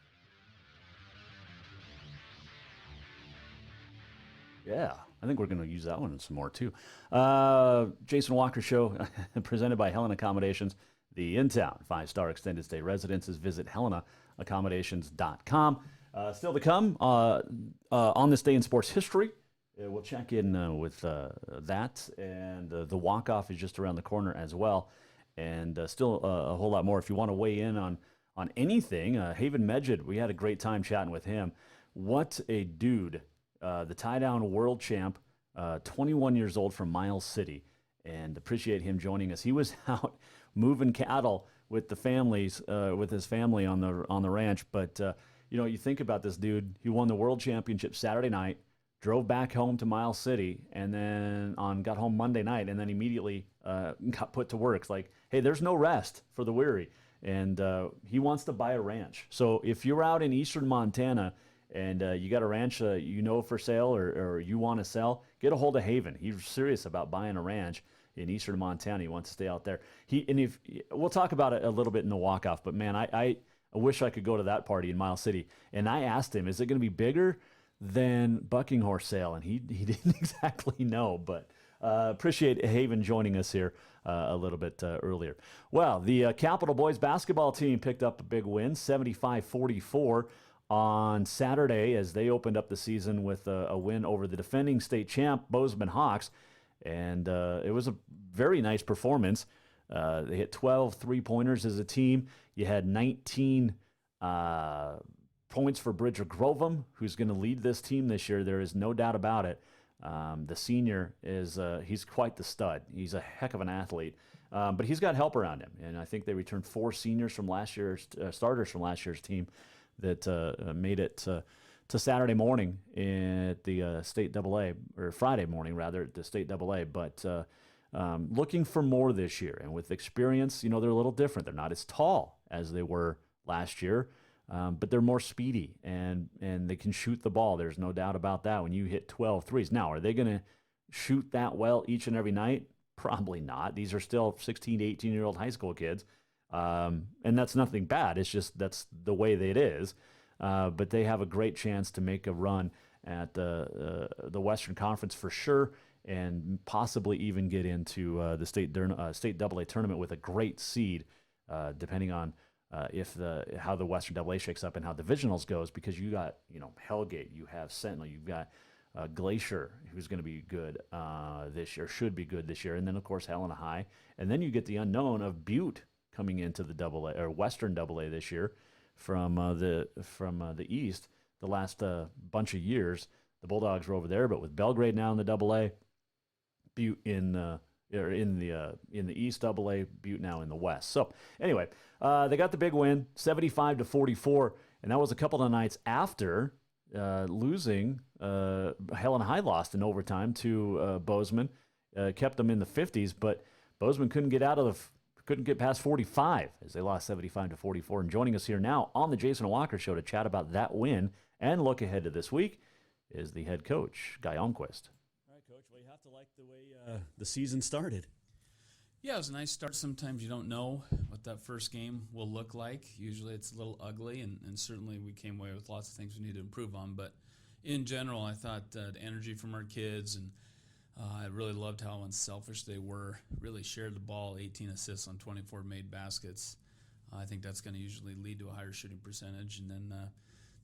Yeah, I think we're going to use that one some more too. Jason Walker Show presented by Helena Accommodations, the in-town 5-star extended stay residences. Visit HelenaAccommodations.com. Still to come on this day in sports history. We'll check in with that, and the walk-off is just around the corner as well, and still a whole lot more. If you want to weigh in on anything, Haven Meged, we had a great time chatting with him. What a dude, the tie-down world champ, 21 years old from Miles City, and appreciate him joining us. He was out moving cattle with the families, with his family on the ranch, but you think about this dude. He won the world championship Saturday night, drove back home to Miles City, and then got home Monday night, and then immediately got put to work. It's like, hey, there's no rest for the weary, and he wants to buy a ranch. So if you're out in eastern Montana and you got a ranch for sale or you want to sell, get a hold of Haven. He's serious about buying a ranch in eastern Montana. He wants to stay out there. We'll talk about it a little bit in the walk-off, but man, I wish I could go to that party in Miles City. And I asked him, is it going to be bigger than Bucking Horse Sale? And he didn't exactly know, but appreciate Haven joining us here a little bit earlier. Well, the Capital Boys basketball team picked up a big win, 75-44 on Saturday, as they opened up the season with a win over the defending state champ Bozeman Hawks, and it was a very nice performance. They hit 12 three-pointers as a team. You had 19 points for Bridger Grovem, who's going to lead this team this year. There is no doubt about it. The senior he's quite the stud. He's a heck of an athlete, but he's got help around him. And I think they returned 4 seniors from last year's starters from last year's team that made it to Saturday morning at the state AA, or Friday morning rather, at the state AA. But looking for more this year, and with experience, they're a little different. They're not as tall as they were last year. But they're more speedy, and they can shoot the ball. There's no doubt about that when you hit 12 threes. Now, are they going to shoot that well each and every night? Probably not. These are still 16 to 18-year-old high school kids, and that's nothing bad. It's just that's the way that it is. But they have a great chance to make a run at the Western Conference for sure, and possibly even get into the state AA tournament with a great seed, depending on how the Western AA shakes up and how divisionals goes, because you got Hellgate, you have Sentinel, you've got Glacier, who's going to be good this year, should be good this year, and then of course Helena High, and then you get the unknown of Butte coming into the AA or Western AA this year from the East. The last bunch of years, the Bulldogs were over there, but with Belgrade now in the AA, Butte in the East AA, Butte now in the West. So anyway, they got the big win, 75-44, and that was a couple of nights after losing. Helena High lost in overtime to Bozeman, kept them in the 50s, but Bozeman couldn't get past 45 as they lost 75-44. And joining us here now on the Jason Walker Show to chat about that win and look ahead to this week is the head coach, Guy Almquist. All right, Coach. Well, you have to like the way the season started. Yeah, it was a nice start. Sometimes you don't know what that first game will look like. Usually it's a little ugly, and certainly we came away with lots of things we need to improve on. But in general, I thought the energy from our kids, and I really loved how unselfish they were, really shared the ball, 18 assists on 24 made baskets. I think that's going to usually lead to a higher shooting percentage. And then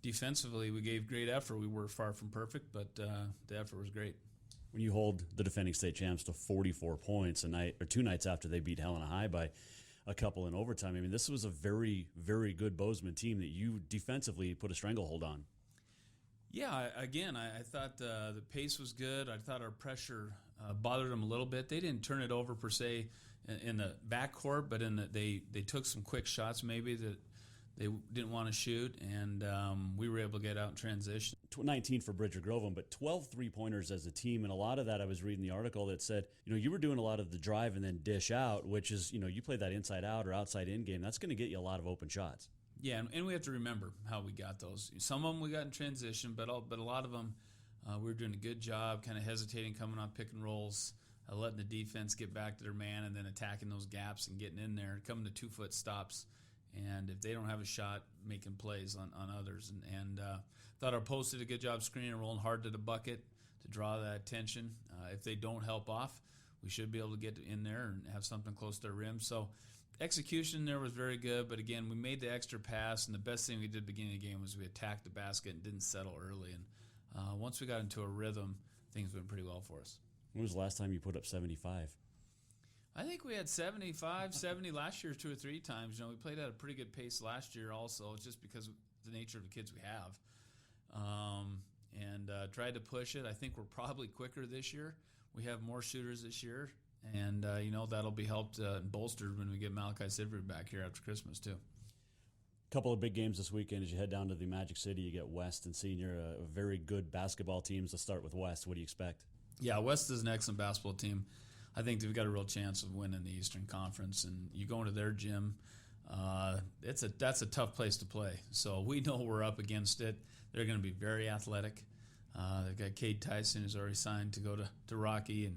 defensively, we gave great effort. We were far from perfect, but the effort was great. When you hold the defending state champs to 44 points 2 nights after they beat Helena High by a couple in overtime, I mean, this was a very, very good Bozeman team that you defensively put a stranglehold on. Yeah, again, I thought the pace was good. I thought our pressure bothered them a little bit. They didn't turn it over per se in the backcourt, but they took some quick shots maybe that they didn't want to shoot, and we were able to get out in transition. 19 for Bridger Grovem, but 12 three-pointers as a team, and a lot of that I was reading the article that said, you were doing a lot of the drive and then dish out, which is, you play that inside out or outside in game. That's going to get you a lot of open shots. Yeah, and we have to remember how we got those. Some of them we got in transition, but a lot of them we were doing a good job, kind of hesitating, coming on pick and rolls, letting the defense get back to their man and then attacking those gaps and getting in there, coming to 2-foot stops. And if they don't have a shot, making plays on others. And thought our post did a good job screening and rolling hard to the bucket to draw that attention. If they don't help off, we should be able to get in there and have something close to the rim. So execution there was very good. But, again, we made the extra pass, and the best thing we did at the beginning of the game was we attacked the basket and didn't settle early. And once we got into a rhythm, things went pretty well for us. When was the last time you put up 75? I think we had 75, 70 last year 2 or 3 times. You know, we played at a pretty good pace last year also. It's just because of the nature of the kids we have. And tried to push it. I think we're probably quicker this year. We have more shooters this year. And, that'll be helped and bolstered when we get Malachi Sidbury back here after Christmas, too. Couple of big games this weekend as you head down to the Magic City. You get West and Senior, a very good basketball teams. Let's start with West. What do you expect? Yeah, West is an excellent basketball team. I think they've got a real chance of winning the Eastern Conference. And you go into their gym, that's a tough place to play. So we know we're up against it. They're going to be very athletic. They've got Cade Tyson, who's already signed to go to Rocky,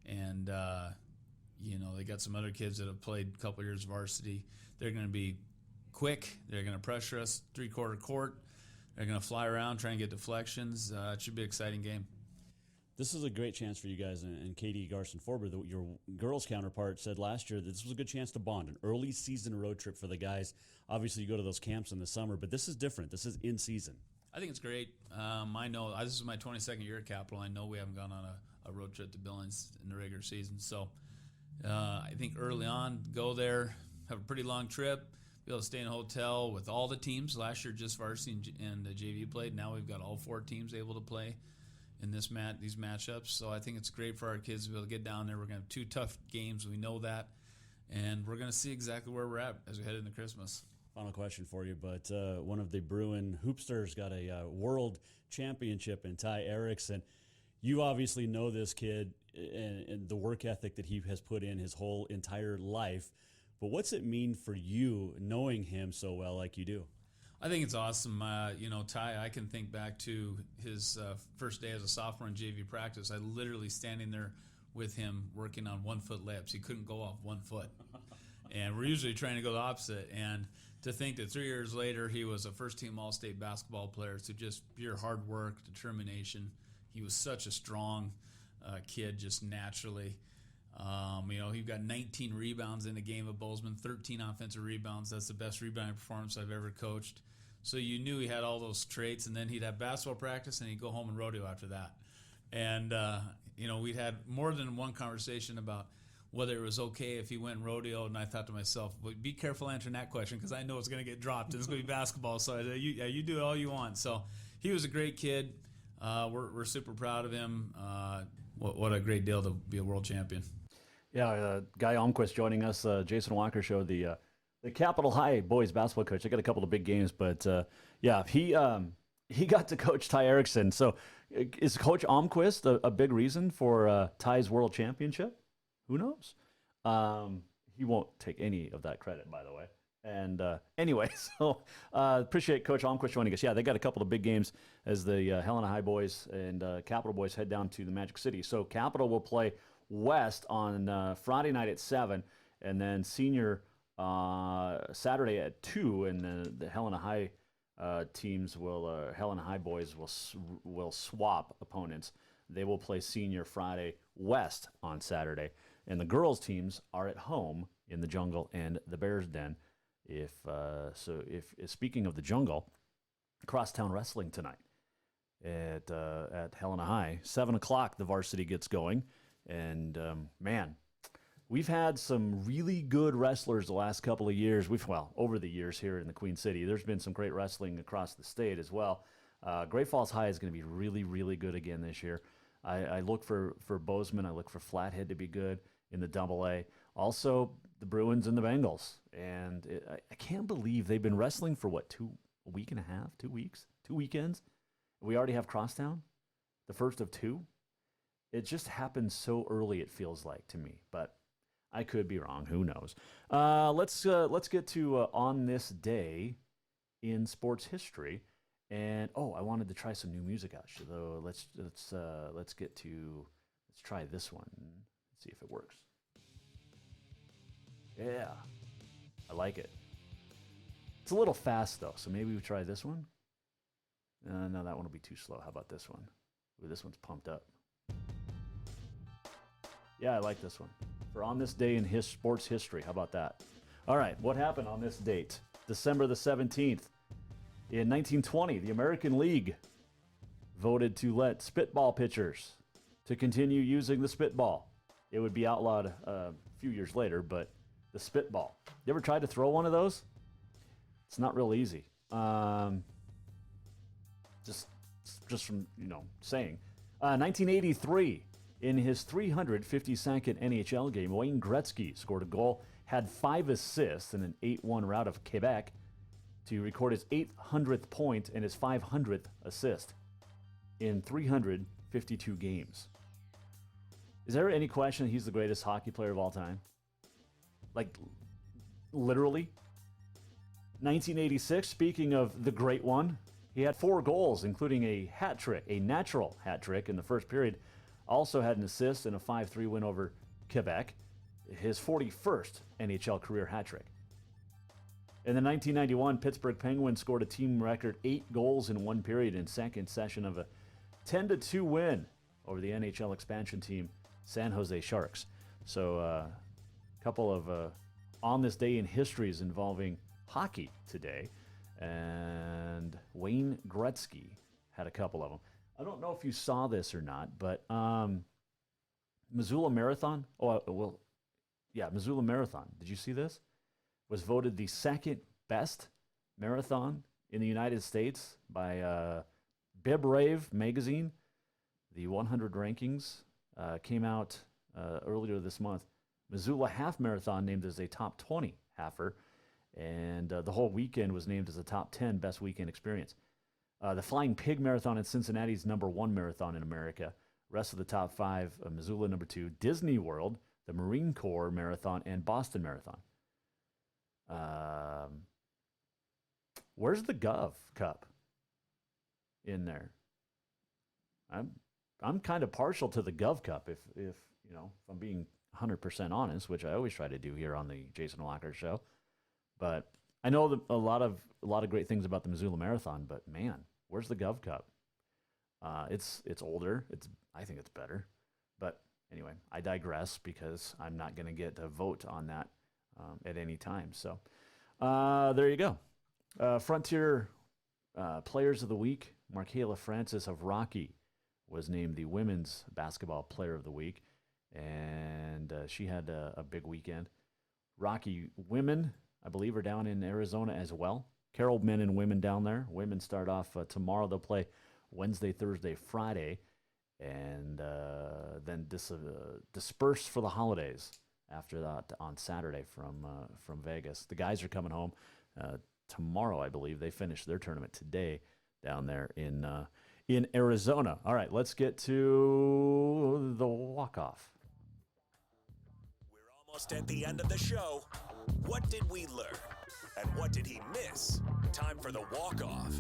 and they got some other kids that have played a couple years varsity. They're going to be quick. They're going to pressure us three-quarter court. They're going to fly around, try and get deflections. It should be an exciting game. This is a great chance for you guys, and Katie Garson-Forber, your girls' counterpart, said last year that this was a good chance to bond, an early season road trip for the guys. Obviously, you go to those camps in the summer, but this is different. This is in season. I think it's great. I know this is my 22nd year at Capital. I know we haven't gone on a road trip to Billings in the regular season. So I think early on, go there, have a pretty long trip, be able to stay in a hotel with all the teams. Last year, just varsity and JV played. Now we've got all 4 teams able to play in these matchups. So I think it's great for our kids to be able to get down there. We're going to have 2 tough games. We know that. And we're going to see exactly where we're at as we head into Christmas. Final question for you, but one of the Bruin hoopsters got a world championship in Ty Erickson. You obviously know this kid and the work ethic that he has put in his whole entire life. But what's it mean for you knowing him so well like you do? I think it's awesome. Ty, I can think back to his first day as a sophomore in JV practice. I literally standing there with him working on 1-foot layups. He couldn't go off 1 foot. And we're usually trying to go the opposite. And to think that 3 years later he was a first-team All-State basketball player, so just pure hard work, determination. He was such a strong kid just naturally. He got 19 rebounds in a game at Bozeman, 13 offensive rebounds. That's the best rebounding performance I've ever coached. So you knew he had all those traits, and then he'd have basketball practice, and he'd go home and rodeo after that. And, we'd had more than one conversation about whether it was okay if he went and rodeo, and I thought to myself, well, be careful answering that question because I know it's going to get dropped. It's going to be basketball, so I said, you do it all you want. So he was a great kid. We're super proud of him. What a great deal to be a world champion. Yeah, Guy Almquist joining us, Jason Walker Show, the Capital High boys basketball coach. I got a couple of big games, but he got to coach Ty Erickson. So is Coach Almquist a big reason for Ty's world championship? Who knows? He won't take any of that credit, by the way. And anyway, so appreciate Coach Almquist joining us. Yeah, they got a couple of big games as the Helena High boys and Capital boys head down to the Magic City. So Capital will play West on Friday night at 7, and then Senior Saturday at 2, and the Helena High teams Helena High boys will swap opponents. They will play Senior Friday, West on Saturday, and the girls teams are at home in the Jungle and the Bears Den. If speaking of the Jungle, crosstown wrestling tonight at Helena High, 7:00 the varsity gets going, and we've had some really good wrestlers the last couple of years. Over the years here in the Queen City, there's been some great wrestling across the state as well. Great Falls High is going to be really, really good again this year. I look for Bozeman. I look for Flathead to be good in the AA. Also, the Bruins and the Bengals. And I can't believe they've been wrestling for, a week and a half, 2 weeks, 2 weekends? We already have Crosstown, the first of 2. It just happened so early, it feels like to me. But I could be wrong. Who knows? Let's get to On This Day in Sports History. And I wanted to try some new music out. So let's try this one. See if it works. Yeah, I like it. It's a little fast, though, so maybe we try this one. No, that one will be too slow. How about this one? Ooh, this one's pumped up. Yeah, I like this one. For on this day in his sports history. How about that? All right, what happened on this date? December the 17th. In 1920, the American League voted to let spitball pitchers to continue using the spitball. It would be outlawed a few years later, but the spitball. You ever tried to throw one of those? It's not real easy. Just from, saying. 1983, in his 352nd NHL game, Wayne Gretzky scored a goal, had 5 assists in an 8-1 rout of Quebec to record his 800th point and his 500th assist in 352 games. Is there any question he's the greatest hockey player of all time? Like, literally? 1986, speaking of the great one, he had 4 goals, including a hat trick, a natural hat trick in the first period. Also had an assist in a 5-3 win over Quebec, his 41st NHL career hat trick. In the 1991, Pittsburgh Penguins scored a team record 8 goals in one period in second session of a 10-2 win over the NHL expansion team, San Jose Sharks. So a couple of on this day in histories involving hockey today. And Wayne Gretzky had a couple of them. I don't know if you saw this or not, but Missoula Marathon. Missoula Marathon. Did you see this? Was voted the second best marathon in the United States by Bib Rave magazine. The 100 rankings came out earlier this month. Missoula Half Marathon named as a top 20 halfer, and the whole weekend was named as a top 10 best weekend experience. The Flying Pig Marathon in Cincinnati is #1 marathon in America. Rest of the top 5, Missoula #2, Disney World, the Marine Corps Marathon, and Boston Marathon. Where's the Gov Cup in there? I'm kind of partial to the Gov Cup if I'm being 100% honest, which I always try to do here on the Jason Walker Show. But I know a lot of great things about the Missoula Marathon, but man, where's the Gov Cup? It's older. I think it's better. But anyway, I digress because I'm not going to get a vote on that at any time. So there you go. Frontier Players of the Week. Markayla Francis of Rocky was named the Women's Basketball Player of the Week, and she had a big weekend. Rocky women, I believe, are down in Arizona as well. Carroll men and women down there. Women start off tomorrow. They'll play Wednesday, Thursday, Friday, and then disperse for the holidays after that on Saturday from Vegas. The guys are coming home tomorrow, I believe. They finished their tournament today down there in Arizona. All right, let's get to the walk-off. We're almost at the end of the show. What did we learn? And what did he miss? Time for the walk-off.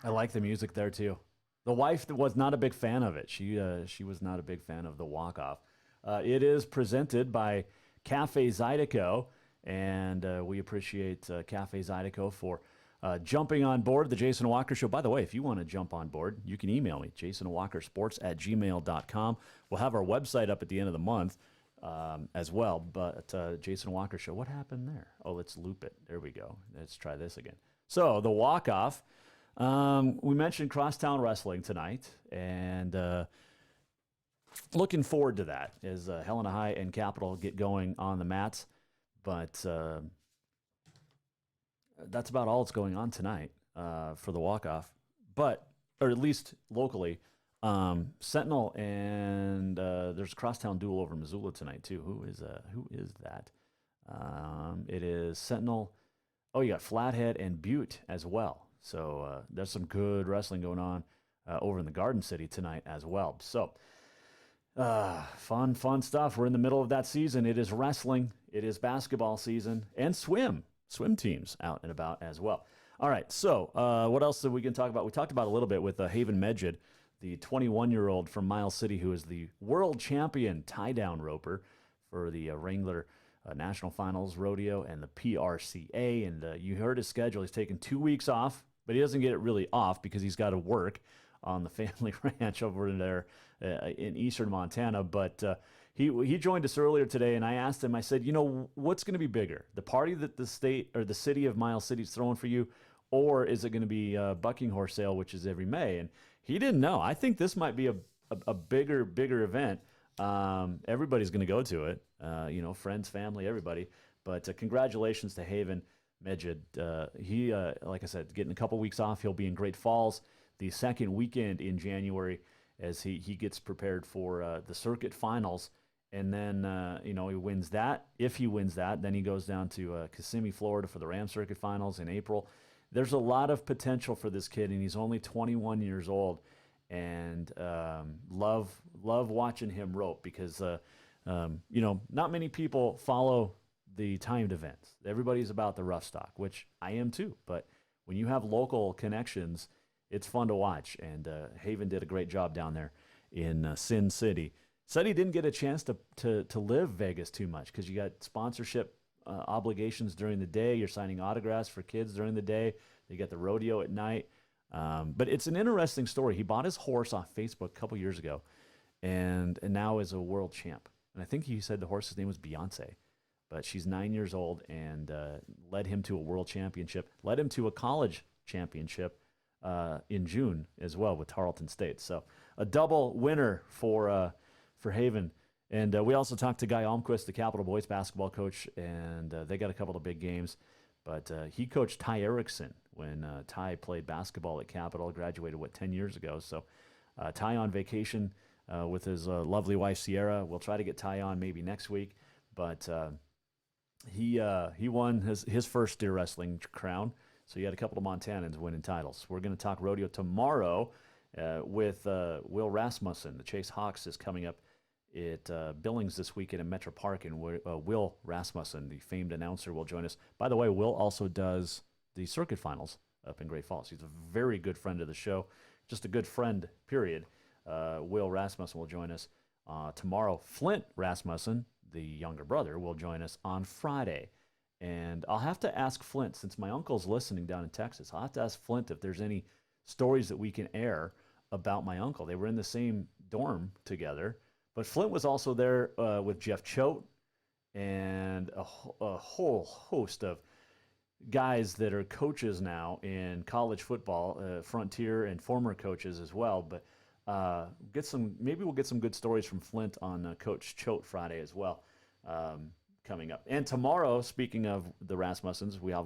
I like the music there, too. The wife was not a big fan of it. She was not a big fan of the walk-off. It is presented by Cafe Zydeco, and we appreciate Cafe Zydeco for jumping on board the Jason Walker Show. By the way, if you want to jump on board, you can email me, jasonwalkersports@gmail.com. We'll have our website up at the end of the month as well. But Jason Walker Show, what happened there? Oh, let's loop it. There we go. Let's try this again. So the walk-off. We mentioned Crosstown Wrestling tonight, and looking forward to that as Helena High and Capital get going on the mats. But that's about all that's going on tonight for the walk-off. But, or at least locally, Sentinel and there's a Crosstown duel over Missoula tonight too. Who is that? It is Sentinel. Oh, you got Flathead and Butte as well. So there's some good wrestling going on over in the Garden City tonight as well. So fun stuff. We're in the middle of that season. It is wrestling. It is basketball season and swim teams out and about as well. All right. So what else did we can talk about? We talked about a little bit with Haven Meged, the 21-year-old from Miles City, who is the world champion tie-down roper for the Wrangler National Finals Rodeo and the PRCA. And you heard his schedule. He's taken 2 weeks off, but he doesn't get it really off because he's got to work on the family ranch over there in eastern Montana. But he joined us earlier today, and I asked him, I said, what's going to be bigger, the party that the state or the city of Miles City is throwing for you, or is it going to be Bucking Horse Sale, which is every May? And he didn't know. I think this might be a bigger event. Everybody's going to go to it, friends, family, everybody. But congratulations to Haven Meged. He, like I said, getting a couple weeks off. He'll be in Great Falls the second weekend in January as he gets prepared for the circuit finals. And then, he wins that. If he wins that, then he goes down to Kissimmee, Florida for the Ram Circuit Finals in April. There's a lot of potential for this kid, and he's only 21 years old. And love watching him rope because, not many people follow the timed events. Everybody's about the rough stock, which I am too. But when you have local connections, it's fun to watch. And Haven did a great job down there in Sin City. Said he didn't get a chance to live Vegas too much because you got sponsorship obligations during the day. You're signing autographs for kids during the day. You got the rodeo at night. But it's an interesting story. He bought his horse off Facebook a couple years ago and now is a world champ. And I think he said the horse's name was Beyonce. But she's 9 years old and led him to a world championship, led him to a college championship in June as well with Tarleton State. So a double winner for Haven. And we also talked to Guy Almquist, the Capital Boys basketball coach, and they got a couple of big games. But he coached Ty Erickson when Ty played basketball at Capital, graduated, 10 years ago. So Ty on vacation with his lovely wife, Sierra. We'll try to get Ty on maybe next week. But he won his first steer wrestling crown. So you had a couple of Montanans winning titles. We're going to talk rodeo tomorrow with Will Rasmussen. The Chase Hawks is coming up at Billings this weekend in Metro Park, and Will Rasmussen, the famed announcer, will join us. By the way, Will also does the circuit finals up in Great Falls. He's a very good friend of the show, just a good friend, period. Will Rasmussen will join us tomorrow. Flint Rasmussen, the younger brother, will join us on Friday. And I'll have to ask Flint, since my uncle's listening down in Texas, I'll have to ask Flint if there's any stories that we can air about my uncle. They were in the same dorm together. But Flint was also there with Jeff Choate and a whole host of guys that are coaches now in college football, Frontier and former coaches as well. But maybe we'll get some good stories from Flint on Coach Choate Friday as well coming up. And tomorrow, speaking of the Rasmussens, we have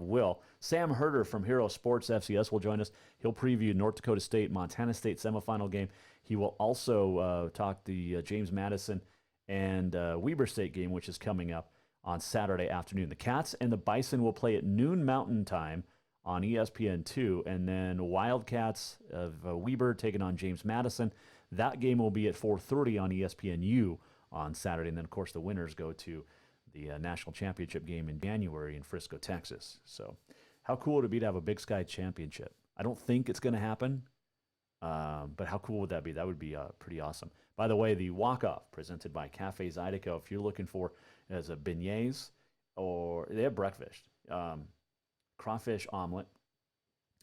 Sam Herder from Hero Sports FCS will join us. He'll preview North Dakota State, Montana State semifinal game. He will also talk the James Madison and Weber State game, which is coming up on Saturday afternoon. The Cats and the Bison will play at noon Mountain Time on ESPN2, and then Wildcats of Weber taking on James Madison. That game will be at 4:30 on ESPNU on Saturday, and then, of course, the winners go to the national championship game in January in Frisco, Texas. So how cool would it be to have a Big Sky championship? I don't think it's going to happen, but how cool would that be? That would be pretty awesome. By the way, the walk-off presented by Cafe Zydeco, if you're looking for as a beignets, or they have breakfast, crawfish omelet,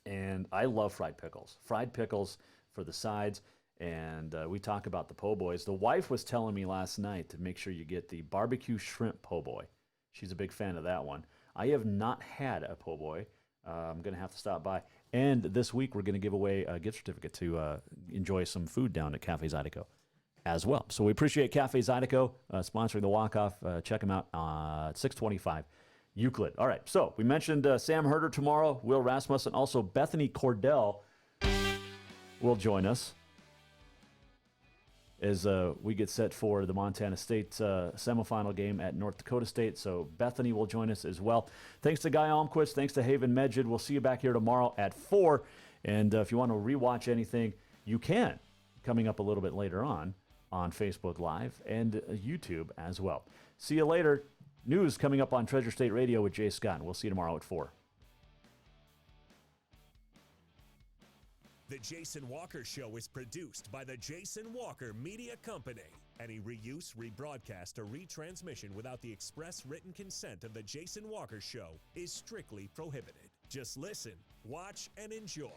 and I love fried pickles. Fried pickles for the sides, and we talk about the po' boys. The wife was telling me last night to make sure you get the barbecue shrimp po' boy. She's a big fan of that one. I have not had a po' boy. I'm going to have to stop by. And this week, we're going to give away a gift certificate to enjoy some food down at Cafe Zydeco as well. So we appreciate Cafe Zydeco sponsoring the walk-off. Check them out at 625 Euclid. All right, so we mentioned Sam Herder tomorrow, Will Rasmussen. Also, Bethany Cordell will join us as we get set for the Montana State semifinal game at North Dakota State. So Bethany will join us as well. Thanks to Guy Almquist. Thanks to Haven Meged. We'll see you back here tomorrow at 4. And if you want to rewatch anything, you can, coming up a little bit later on Facebook Live and YouTube as well. See you later. News coming up on Treasure State Radio with Jay Scott. We'll see you tomorrow at 4. The Jason Walker Show is produced by the Jason Walker Media Company. Any reuse, rebroadcast, or retransmission without the express written consent of the Jason Walker Show is strictly prohibited. Just listen, watch, and enjoy.